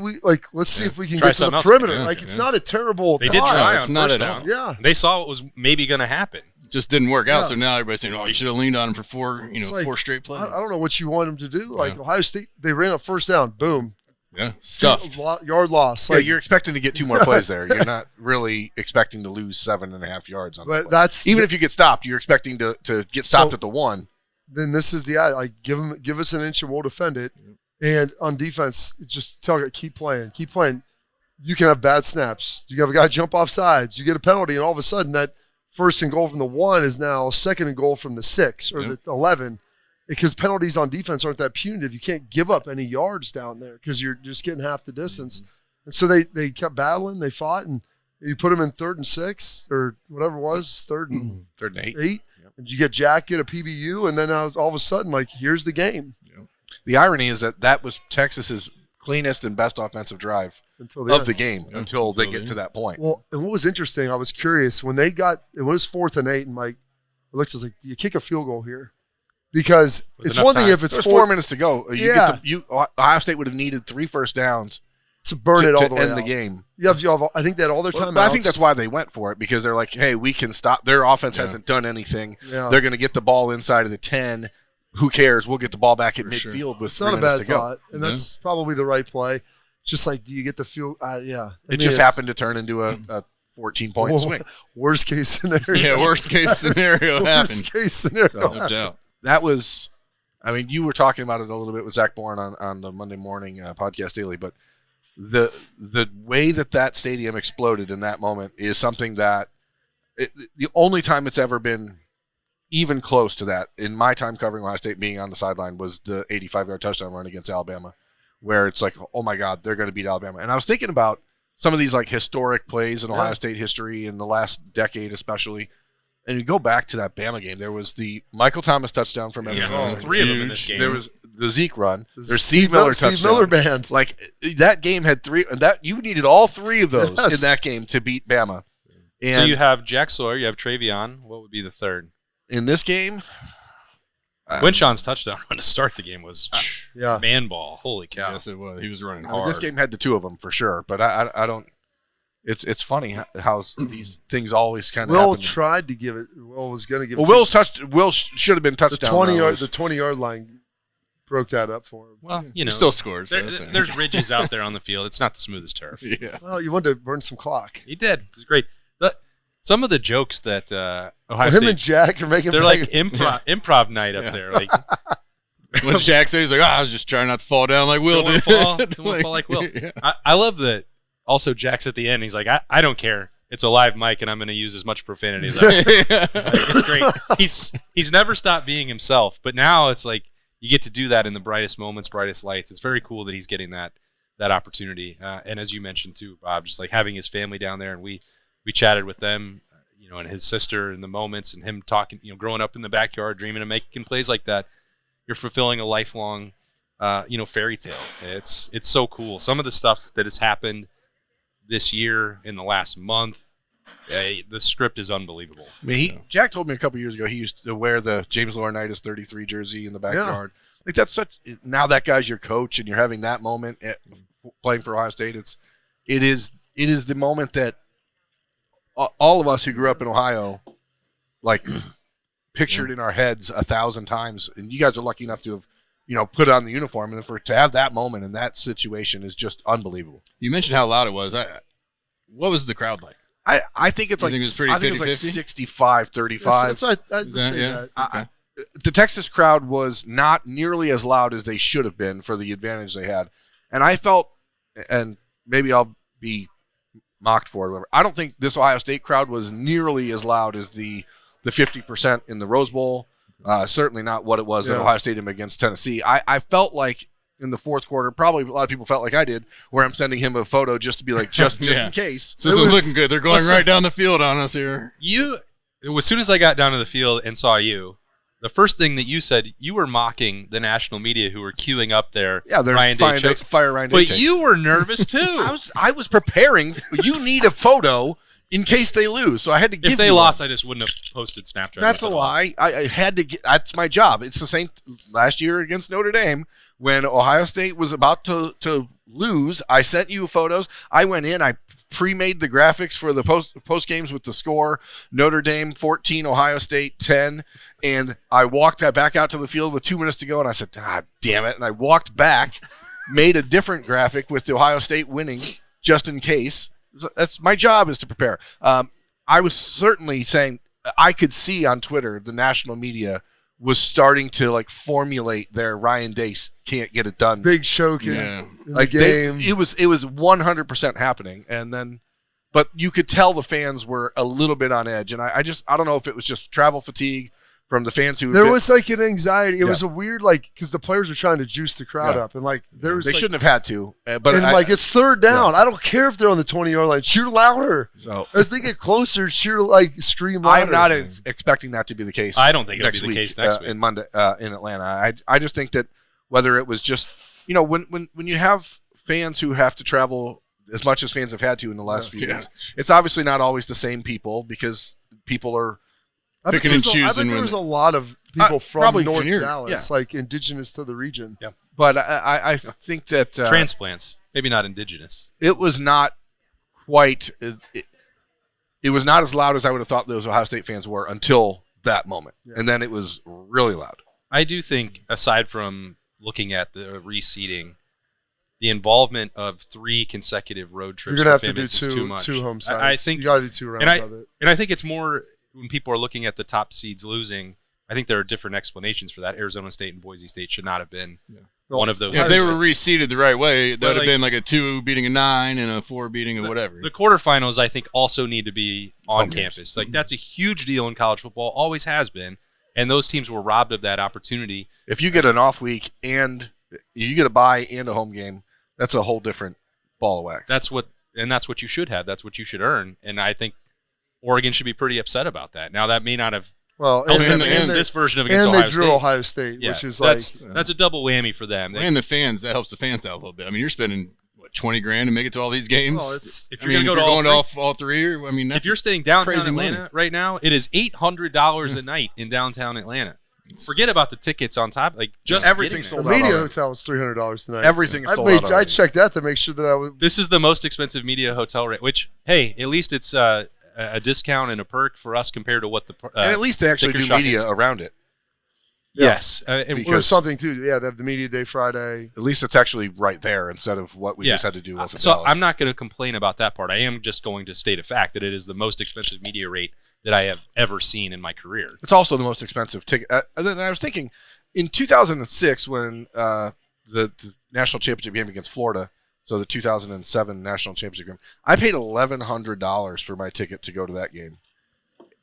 let's see if we can get to the perimeter. It's not a terrible They did try on not first at down. all. Yeah. They saw what was maybe going to happen. Just didn't work out. So now everybody's saying, "Oh, you should have leaned on him for four straight plays." I don't know what you want them to do. Like Ohio State, they ran a first down. Boom. Yeah, stuffed. Yard loss. Like, you're expecting to get 2 more plays there. You're not really expecting to lose 7.5 yards on that play. Even if you get stopped, you're expecting to get stopped at the 1. Then this is the like give us an inch and we'll defend it. And on defense, just keep playing. You can have bad snaps. You have a guy jump off sides. You get a penalty, and all of a sudden that first and goal from the 1 is now second and goal from the 6 or the 11. Because penalties on defense aren't that punitive. You can't give up any yards down there because you're just getting half the distance. And so they kept battling. They fought, and you put them in 3rd and 6 or whatever it was, 3rd and 8. Yep. And you get Jack, get a PBU, and then all of a sudden, like, here's the game. Yep. The irony is that was Texas's cleanest and best offensive drive of the game until they get to that point. Well, and what was interesting, I was curious, when it was 4th and 8, and Mike looked, like, do you kick a field goal here? Because it's one thing if it's 4 minutes to go. Ohio State would have needed 3 first downs to burn it all the way end out. the game. You have, I think they had all their time. I think that's why they went for it, because they're like, hey, we can stop. Their offense hasn't done anything. Yeah. They're going to get the ball inside of the 10. Who cares? We'll get the ball back at midfield with 3 minutes to go. Thought, and that's probably the right play. Just like, do you get the field? It just happened to turn into a 14-point swing. Worst case scenario. Yeah, worst case scenario happened. Worst case scenario. So, no doubt. That was, I mean, you were talking about it a little bit with Zach Bourne on the Monday morning podcast daily, but the way that stadium exploded in that moment is something that the only time it's ever been even close to that in my time covering Ohio State being on the sideline was the 85-yard touchdown run against Alabama, where it's like, oh my God, they're going to beat Alabama. And I was thinking about some of these like historic plays in Ohio State history in the last decade, especially. And you go back to that Bama game, there was the Michael Thomas touchdown from Evan. There was 3 of them in this game. There was the Zeke run. There's Steve Miller touchdown. Steve Miller band. Like, that game had 3, and that you needed all 3 of those in that game to beat Bama. And so you have Jack Sawyer, you have Travion. What would be the 3rd? In this game, Winshaw's touchdown run to start the game was Yeah. Man ball. Holy cow. Yes, it was. He was running I hard. mean, this game had the two of them for sure, but I don't. It's funny how these things always kind of Will happen. tried to give it. Will was going to give Well, it. Will should have been touchdown. The 20-yard line broke that up for him. Well, He still scores. There's ridges out there on the field. It's not the smoothest turf. Yeah. Well, you wanted to burn some clock. He did. It was great. Some of the jokes that Ohio Him State, and Jack are making. they're like improv night up there. Like When Jack says, he's like, I was just trying not to fall down like Will did. Don't want to fall like Will. Yeah. I love that. Also, Jack's at the end. He's like, I don't care. It's a live mic, and I'm going to use as much profanity as I can. Like, it's great. He's never stopped being himself, but now it's like you get to do that in the brightest moments, brightest lights. It's very cool that he's getting that opportunity. And as you mentioned too, Bob, just like having his family down there, and we chatted with them, and his sister in the moments, and him talking, growing up in the backyard, dreaming of making plays like that. You're fulfilling a lifelong, fairy tale. It's so cool. Some of the stuff that has happened this year in the last month, the script is unbelievable. I mean, Jack told me a couple years ago he used to wear the James Laurinaitis 33 jersey in the backyard. Yeah. Like that's such. Now that guy's your coach, and you're having that moment playing for Ohio State. It is the moment that all of us who grew up in Ohio, like, pictured in our heads 1,000 times. And you guys are lucky enough to have, put on the uniform, and to have that moment in that situation is just unbelievable. You mentioned how loud it was. What was the crowd like? I think it's like it was pretty 65-35. That's what I'd say that. Okay. The Texas crowd was not nearly as loud as they should have been for the advantage they had. And I felt, and maybe I'll be mocked for it, whatever, I don't think this Ohio State crowd was nearly as loud as the 50% in the Rose Bowl. Certainly not what it was at Ohio Stadium against Tennessee. I felt like in the fourth quarter, probably a lot of people felt like I did, where I'm sending him a photo just to be like, just in case. So this is looking good. They're going right down the field on us here. As soon as I got down to the field and saw you, the first thing that you said, you were mocking the national media who were queuing up there. Yeah, they're Ryan Day jokes. Fire Ryan Day But takes. you were nervous too. I was preparing. You need a photo in case they lose, so I had to give. If they you lost, one. I just wouldn't have posted Snapchat. That's a lie. I had to get. That's my job. It's the same last year against Notre Dame when Ohio State was about to lose. I sent you photos. I went in. I pre-made the graphics for the post games with the score: Notre Dame 14, Ohio State 10. And I walked back out to the field with 2 minutes to go, and I said, "God damn it!" And I walked back, made a different graphic with the Ohio State winning, just in case. That's my job, is to prepare. I was certainly saying, I could see on Twitter the national media was starting to formulate their Ryan Day can't get it done. Big choking in the game. It was 100% happening, and then, but you could tell the fans were a little bit on edge, and I don't know if it was just travel fatigue from the fans who there was an anxiety. It was a weird because the players were trying to juice the crowd up, and there was they shouldn't have had to. But it's third down. Yeah. I don't care if they're on the 20-yard line. Shoot louder. So as they get closer, scream louder. I'm not expecting that to be the case. I don't think it'll be the case next week in Monday in Atlanta. I just think that whether it was just when you have fans who have to travel as much as fans have had to in the last few years, it's obviously not always the same people because people are. Picking and choosing. I think there was a lot of people from North Dallas, indigenous to the region. Yeah, but I think that transplants, maybe not indigenous. It was not quite. It was not as loud as I would have thought those Ohio State fans were until that moment, and then it was really loud. I do think, aside from looking at the reseeding, the involvement of 3 consecutive road trips. You're gonna have to do is too much. 2 home sides. I think you got to do 2 rounds of it, and I think it's more. When people are looking at the top seeds losing, I think there are different explanations for that. Arizona State and Boise State should not have been one of those. If they were reseeded the right way, that would have been a 2 beating a 9 and a 4 beating a whatever. The quarterfinals, I think, also need to be on campus. That's a huge deal in college football, always has been, and those teams were robbed of that opportunity. If you get an off week and you get a bye and a home game, that's a whole different ball of wax. That's what you should have. That's what you should earn, and I think Oregon should be pretty upset about that. Now, that may not have this version of against Ohio State. And they drew Ohio State, which is that's a double whammy for them. And the fans, that helps the fans out a little bit. I mean, you're spending $20,000 to make it to all these games. Well, if you're going to all 3, I mean, that's if you're staying downtown crazy Atlanta money. right now, it is $800 a night in downtown Atlanta. Forget about the tickets on top. Like just everything getting sold The out. media already. hotel was $300 tonight. Everything is sold out. I checked that to make sure that I was. This is the most expensive media hotel rate. Which, hey, at least it's a discount and a perk for us compared to what the and at least they actually Sticker do Shock media is. around it. Yes, Or something too. Yeah, they have the media day Friday. At least it's actually right there instead of what we just had to do. So I'm not going to complain about that part. I am just going to state a fact that it is the most expensive media rate that I have ever seen in my career. It's also the most expensive ticket. Then I was thinking, in 2006, when the national championship game against Florida, so the 2007 national championship game, I paid $1,100 for my ticket to go to that game.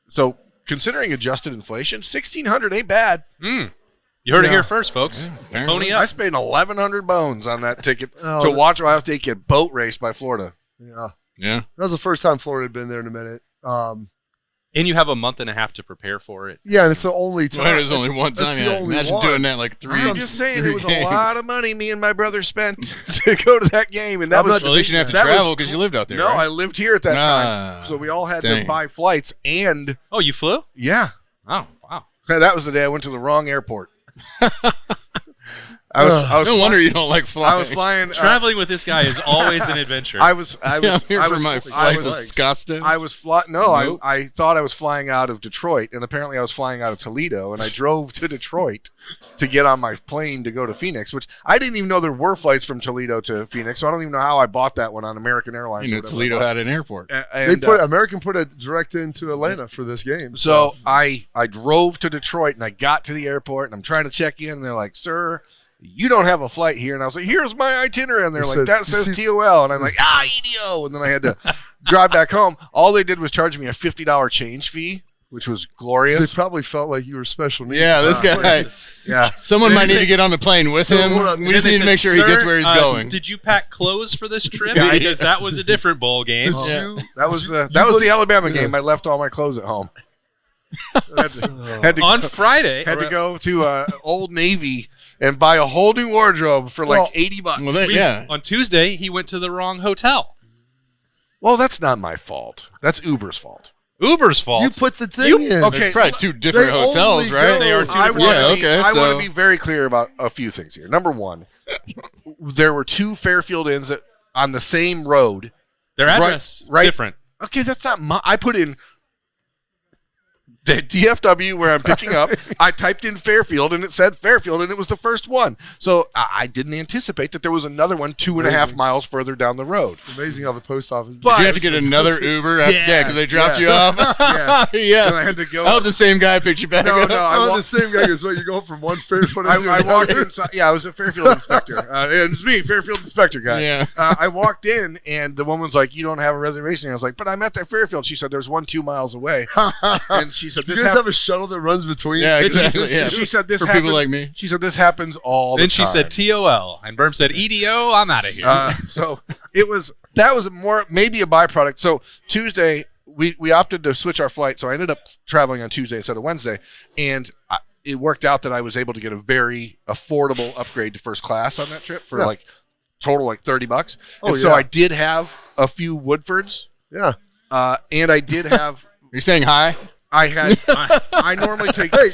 So considering adjusted inflation, $1,600 ain't bad. You heard it here first, folks. Pony up. I spent 1,100 bones on that ticket to watch Ohio State get boat raced by Florida. Yeah. That was the first time Florida had been there in a minute. And you have a month and a half to prepare for it. Yeah, and it's the only time. Well, there's only one time. Yeah. Imagine doing that like three. I'm just saying, it was games. a lot of money me and my brother spent to go to that game, and that was. Well, at least you didn't have to travel because you lived out there. No, right? I lived here at that time, so we all had to buy flights. And oh, you flew? Yeah. Oh, wow. That was the day I went to the wrong airport. I was no wonder you don't like flying. I was flying. Traveling with this guy is always an adventure. I was here for my flight to Scottsdale. I was flying. No, nope. I thought I was flying out of Detroit, and apparently I was flying out of Toledo, and I drove to Detroit to get on my plane to go to Phoenix, which I didn't even know there were flights from Toledo to Phoenix, so I don't even know how I bought that one on American Airlines. You know, Toledo had an airport. And, American put a direct into Atlanta for this game. So I drove to Detroit, and I got to the airport, and I'm trying to check in, and they're like, "Sir, you don't have a flight here." And I was like, "Here's my itinerary." And they're like, "That says TOL." And I'm like, EDO. And then I had to drive back home. All they did was charge me a $50 change fee, which was glorious. So they probably felt like you were special needs. Yeah, this guy. Yeah. Someone might need to get on the plane with him. We just need to make sure he gets where he's going. Did you pack clothes for this trip? Because that was a different bowl game. That was the Alabama game. I left all my clothes at home. On Friday. Had to go to Old Navy and buy a whole new wardrobe for like $80. Well, On Tuesday, he went to the wrong hotel. Well, that's not my fault. That's Uber's fault. Uber's fault. You put the thing in. Okay, probably two different hotels, right? They are two different. I want to be very clear about a few things here. Number one, there were two Fairfield Inns on the same road. Their address different. Okay, that's not my. I put in the DFW where I'm picking up. I typed in Fairfield and it said Fairfield and it was the first one. So I didn't anticipate that there was another one 2.5 miles further down the road. It's amazing how the post office. Did you have to get another Uber after that because they dropped you off? Yeah. And I had to go. Oh, the same guy picked you back up. No, the same guy goes, "Well, you're going from one Fairfield." I walked inside. Yeah, I was a Fairfield inspector. It was me, Fairfield inspector guy. Yeah. I walked in and the woman's like, "You don't have a reservation." I was like, "But I'm at that Fairfield." She said, "There's one 2 miles away." And she said, "You guys have a shuttle that runs between?" Yeah, exactly. She said, "This for happens." people like me. She said, "This happens all the Then time." she said TOL, and Berm said EDO. I'm out of here. So that was more maybe a byproduct. So Tuesday we opted to switch our flight, so I ended up traveling on Tuesday instead of Wednesday, and it worked out that I was able to get a very affordable upgrade to first class on that trip for like total like $30. So I did have a few Woodfords. Yeah. And I did have. Are you saying hi? I had. I normally take. Hey,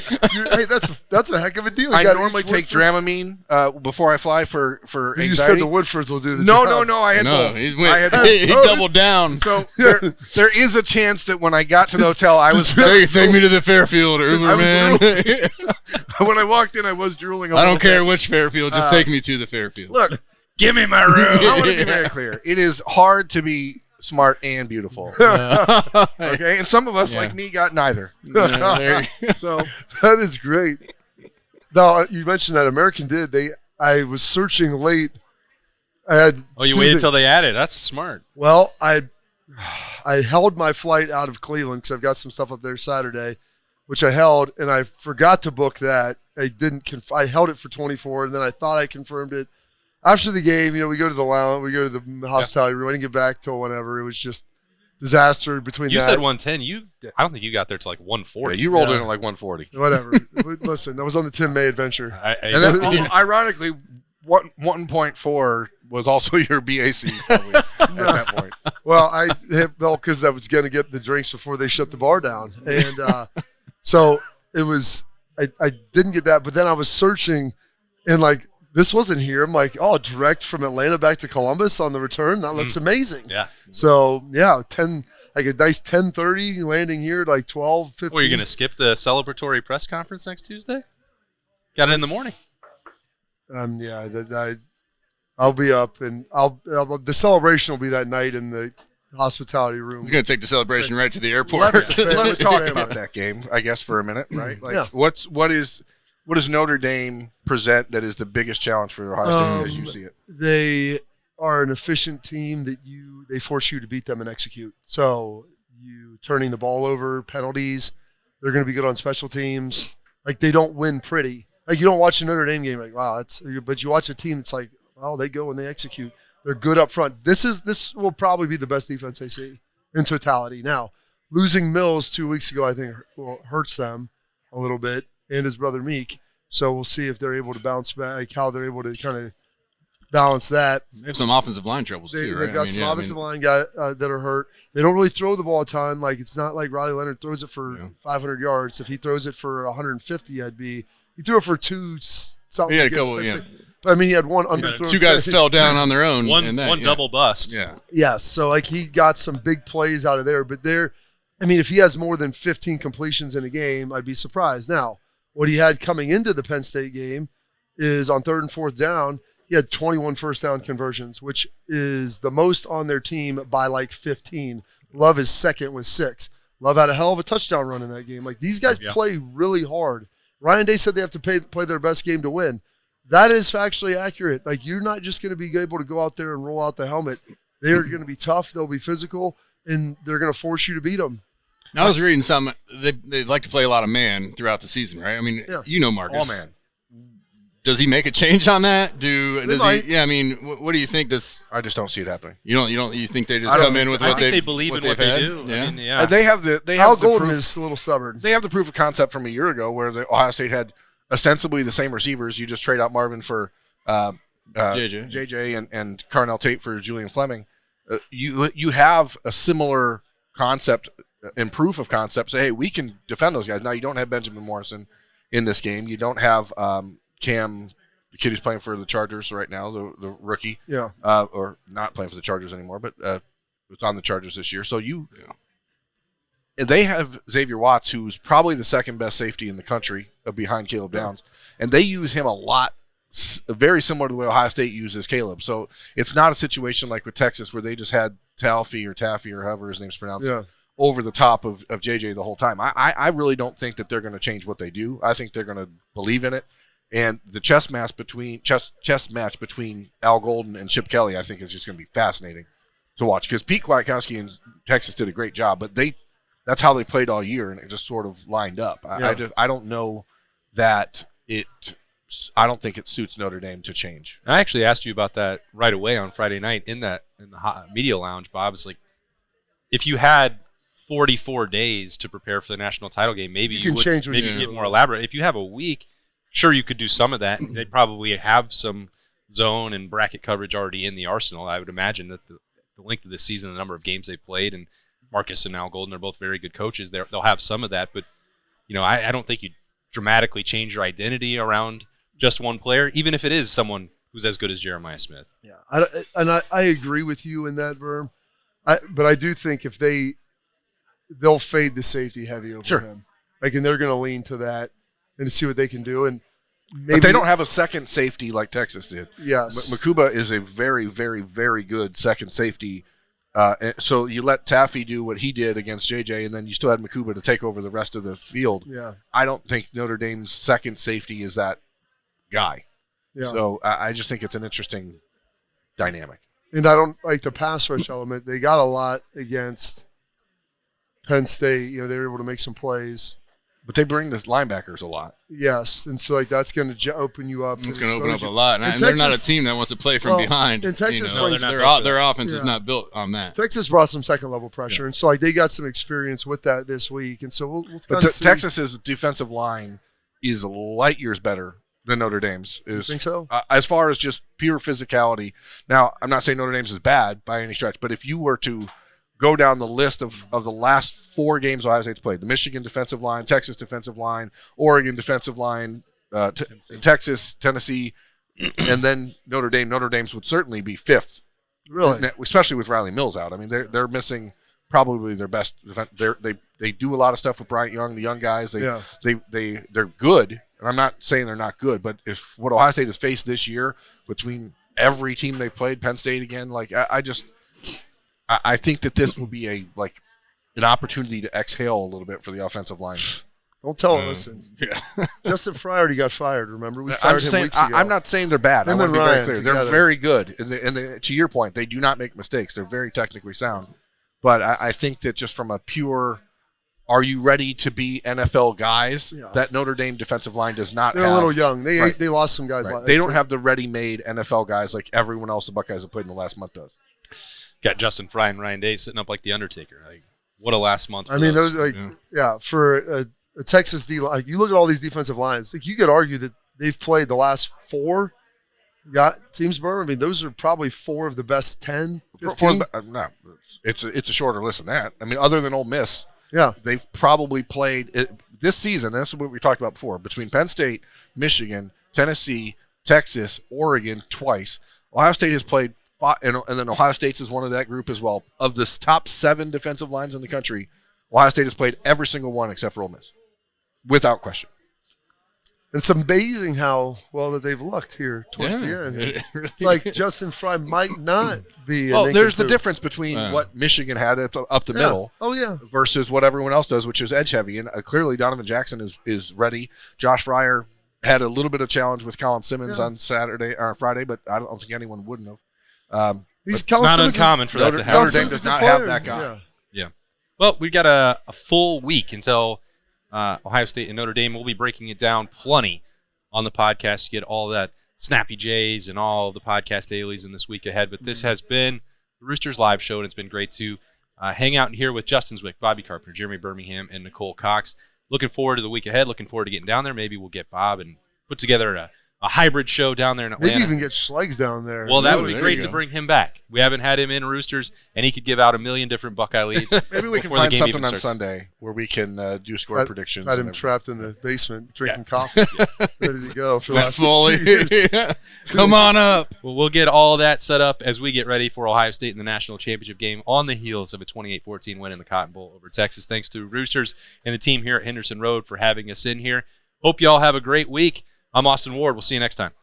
that's a heck of a deal. I normally take Dramamine before I fly for anxiety. You said the Woodfords will do this. No. I had both. He doubled down. So there is a chance that when I got to the hotel, I was take me to the Fairfield Uber, man. When I walked in, I was drooling. I don't care which Fairfield. Just take me to the Fairfield. Look, give me my room. I want to be very clear. It is hard to be smart and beautiful. Okay, and some of us like me got neither. So that is great. Now you mentioned that American did. I was searching late. You waited till they added. That's smart. Well, I held my flight out of Cleveland because I've got some stuff up there Saturday, which I held, and I forgot to book that. I didn't. I held it for 24, and then I thought I confirmed it. After the game, we go to the lounge, we go to the hospitality room. I didn't get back till whenever. It was just disaster between. You said 110. I don't think you got there to like 140. Yeah, you rolled in at like 140. Whatever. Listen, I was on the Tim May adventure. And then, ironically, 1.4 was also your BAC probably at that point. Well, because I was going to get the drinks before they shut the bar down, and so it was. I didn't get that, but then I was searching, and like this wasn't here. I'm like, oh, direct from Atlanta back to Columbus on the return. That looks amazing. Yeah. So yeah, 10 like a nice 10:30 landing here, like 12:15. Well, you're gonna skip the celebratory press conference next Tuesday? Got it in the morning. Yeah, I'll be up, and the celebration will be that night in the hospitality room. He's going to take the celebration right to the airport. Let's talk about that game, I guess, for a minute, right? Like, Yeah. what does Notre Dame present that is the biggest challenge for Ohio State as you see it? They are an efficient team that they force you to beat them and execute. So you turning the ball over, penalties. They're going to be good on special teams. Like, they don't win pretty. Like, you don't watch a Notre Dame game like, wow, but you watch a team that's like, well, they go and they execute. They're good up front. This will probably be the best defense they see in totality. Now, losing Mills 2 weeks ago, I think, hurts them a little bit, and his brother Meek. So we'll see if they're able to bounce back, how they're able to kind of balance that. They have some offensive line troubles too, right? They've got some offensive line guys that are hurt. They don't really throw the ball a ton. Like, it's not like Riley Leonard throws it for 500 yards. If he throws it for 150, he threw it for something. He had a couple, But I mean, he had one underthrown. Two guys fell down on their own. One double bust. Yeah. Yes. So, like, he got some big plays out of there. But if he has more than 15 completions in a game, I'd be surprised. Now, what he had coming into the Penn State game is on 3rd and 4th down, he had 21 first down conversions, which is the most on their team by like 15. Love is second with 6. Love had a hell of a touchdown run in that game. Like, these guys play really hard. Ryan Day said they have to play their best game to win. That is factually accurate. Like, you're not just going to be able to go out there and roll out the helmet. They're going to be tough. They'll be physical, and they're going to force you to beat them. Now, I was reading something. They like to play a lot of man throughout the season, right? I mean, you know Marcus. All man. Does he make a change on that? What do you think? I just don't see it happening. You think they just come in with what they believe in what they do? Yeah. I mean, They have the Al proof. Golden is a little stubborn. They have the proof of concept from a year ago where the Ohio State had ostensibly the same receivers. You just trade out Marvin for JJ and Carnell Tate for Julian Fleming. You have a similar concept and proof of concept. Say, hey, we can defend those guys. Now, you don't have Benjamin Morrison in this game. You don't have Cam, the kid who's playing for the Chargers right now, the rookie. Yeah. Or not playing for the Chargers anymore, but it's on the Chargers this year. So they have Xavier Watts, who's probably the second best safety in the country behind Caleb Downs, and they use him a lot, very similar to the way Ohio State uses Caleb. So it's not a situation like with Texas where they just had Taffy or however his name's pronounced over the top of JJ the whole time. I really don't think that they're going to change what they do. I think they're going to believe in it. And the chess match between Al Golden and Chip Kelly, I think, is just going to be fascinating to watch, because Pete Kwiatkowski in Texas did a great job, but that's how they played all year, and it just sort of lined up. I don't know that I don't think it suits Notre Dame to change. I actually asked you about that right away on Friday night in the media lounge, Bob. It's like, if you had 44 days to prepare for the national title game, maybe you would get more elaborate. If you have a week, sure, you could do some of that. They'd probably have some zone and bracket coverage already in the arsenal. I would imagine that the length of the season, the number of games they've played, and Marcus and Al Golden are both very good coaches. They'll have some of that, but I don't think you dramatically change your identity around just one player, even if it is someone who's as good as Jeremiah Smith. Yeah, I agree with you in that, Verm. But I do think if they'll fade the safety heavy over him, and they're going to lean to that and to see what they can do. And but they don't have a second safety like Texas did. Yes, Makuba is a very, very, very good second safety. So you let Taffy do what he did against JJ, and then you still had Makuba to take over the rest of the field. Yeah, I don't think Notre Dame's second safety is that guy. Yeah. So I just think it's an interesting dynamic. And I don't like the pass rush element. They got a lot against Penn State. They were able to make some plays. But they bring the linebackers a lot. Yes, and so that's going to open you up. It's going to open up a lot, and they're not a team that wants to play from behind. And Texas, their offense is not built on that. Texas brought some second level pressure, and so they got some experience with that this week, and so we'll see. Texas's defensive line is light years better than Notre Dame's. You think so? As far as just pure physicality. Now, I'm not saying Notre Dame's is bad by any stretch, but if you were to go down the list of the last 4 games Ohio State's played. The Michigan defensive line, Texas defensive line, Oregon defensive line, Texas, Tennessee, and then Notre Dame. Notre Dame's would certainly be 5th. Really? Especially with Riley Mills out. I mean, they're missing probably their best. They do a lot of stuff with Bryant Young, the young guys. They're good, and I'm not saying they're not good, but if what Ohio State has faced this year between every team they've played, Penn State again, like I think that this will be an opportunity to exhale a little bit for the offensive line. Don't tell him. Listen, Justin Fry already got fired. Remember, we fired him weeks ago. I'm not saying they're bad. I want to be very clear. Together. They're very good, and to your point, they do not make mistakes. They're very technically sound. But I think that just from a pure, are you ready to be NFL guys? Yeah. That Notre Dame defensive line does not. They're have. a little young. They lost some guys. Right. They don't have the ready-made NFL guys like everyone else the Buckeyes have played in the last month does. Got Justin Fry and Ryan Day sitting up like the Undertaker. Like, what a last month. I mean, those for a Texas D. Like, you look at all these defensive lines. Like, you could argue that they've played the last 4 teams. I mean, those are probably 4 of the best 10. 15. No, it's a shorter list than that. I mean, other than Ole Miss, they've probably played this season. That's what we talked about before. Between Penn State, Michigan, Tennessee, Texas, Oregon, twice. Ohio State has played 5, and then Ohio State's is one of that group as well. Of the top 7 defensive lines in the country, Ohio State has played every single one except for Ole Miss, without question. It's amazing how well that they've looked here towards the end. It's like Justin Fry might not be. There's the difference between what Michigan had up the middle versus what everyone else does, which is edge heavy. And clearly Donovan Jackson is ready. Josh Fryer had a little bit of challenge with Colin Simmons on Friday, but I don't think anyone wouldn't have. It's not uncommon for that to happen. Notre Dame does not have that guy. Yeah. Well, we've got a full week until Ohio State and Notre Dame. We'll be breaking it down plenty on the podcast to get all that Snappy Jays and all the podcast dailies in this week ahead. But this has been the Roosters Live Show, and it's been great to hang out here with Justin Zwick, Bobby Carpenter, Jeremy Birmingham, and Nicole Cox. Looking forward to the week ahead. Looking forward to getting down there. Maybe we'll get Bob and put together a hybrid show down there in Atlanta. Maybe even get Schleggs down there. Well, that would be great to bring him back. We haven't had him in Roosters, and he could give out a million different Buckeye leads. Maybe we can find something on Sunday where we can do score predictions. Had him trapped in the basement drinking coffee, ready to go for the last 2 years. Come on up. Well, we'll get all that set up as we get ready for Ohio State in the national championship game on the heels of a 28-14 win in the Cotton Bowl over Texas. Thanks to Roosters and the team here at Henderson Road for having us in here. Hope you all have a great week. I'm Austin Ward. We'll see you next time.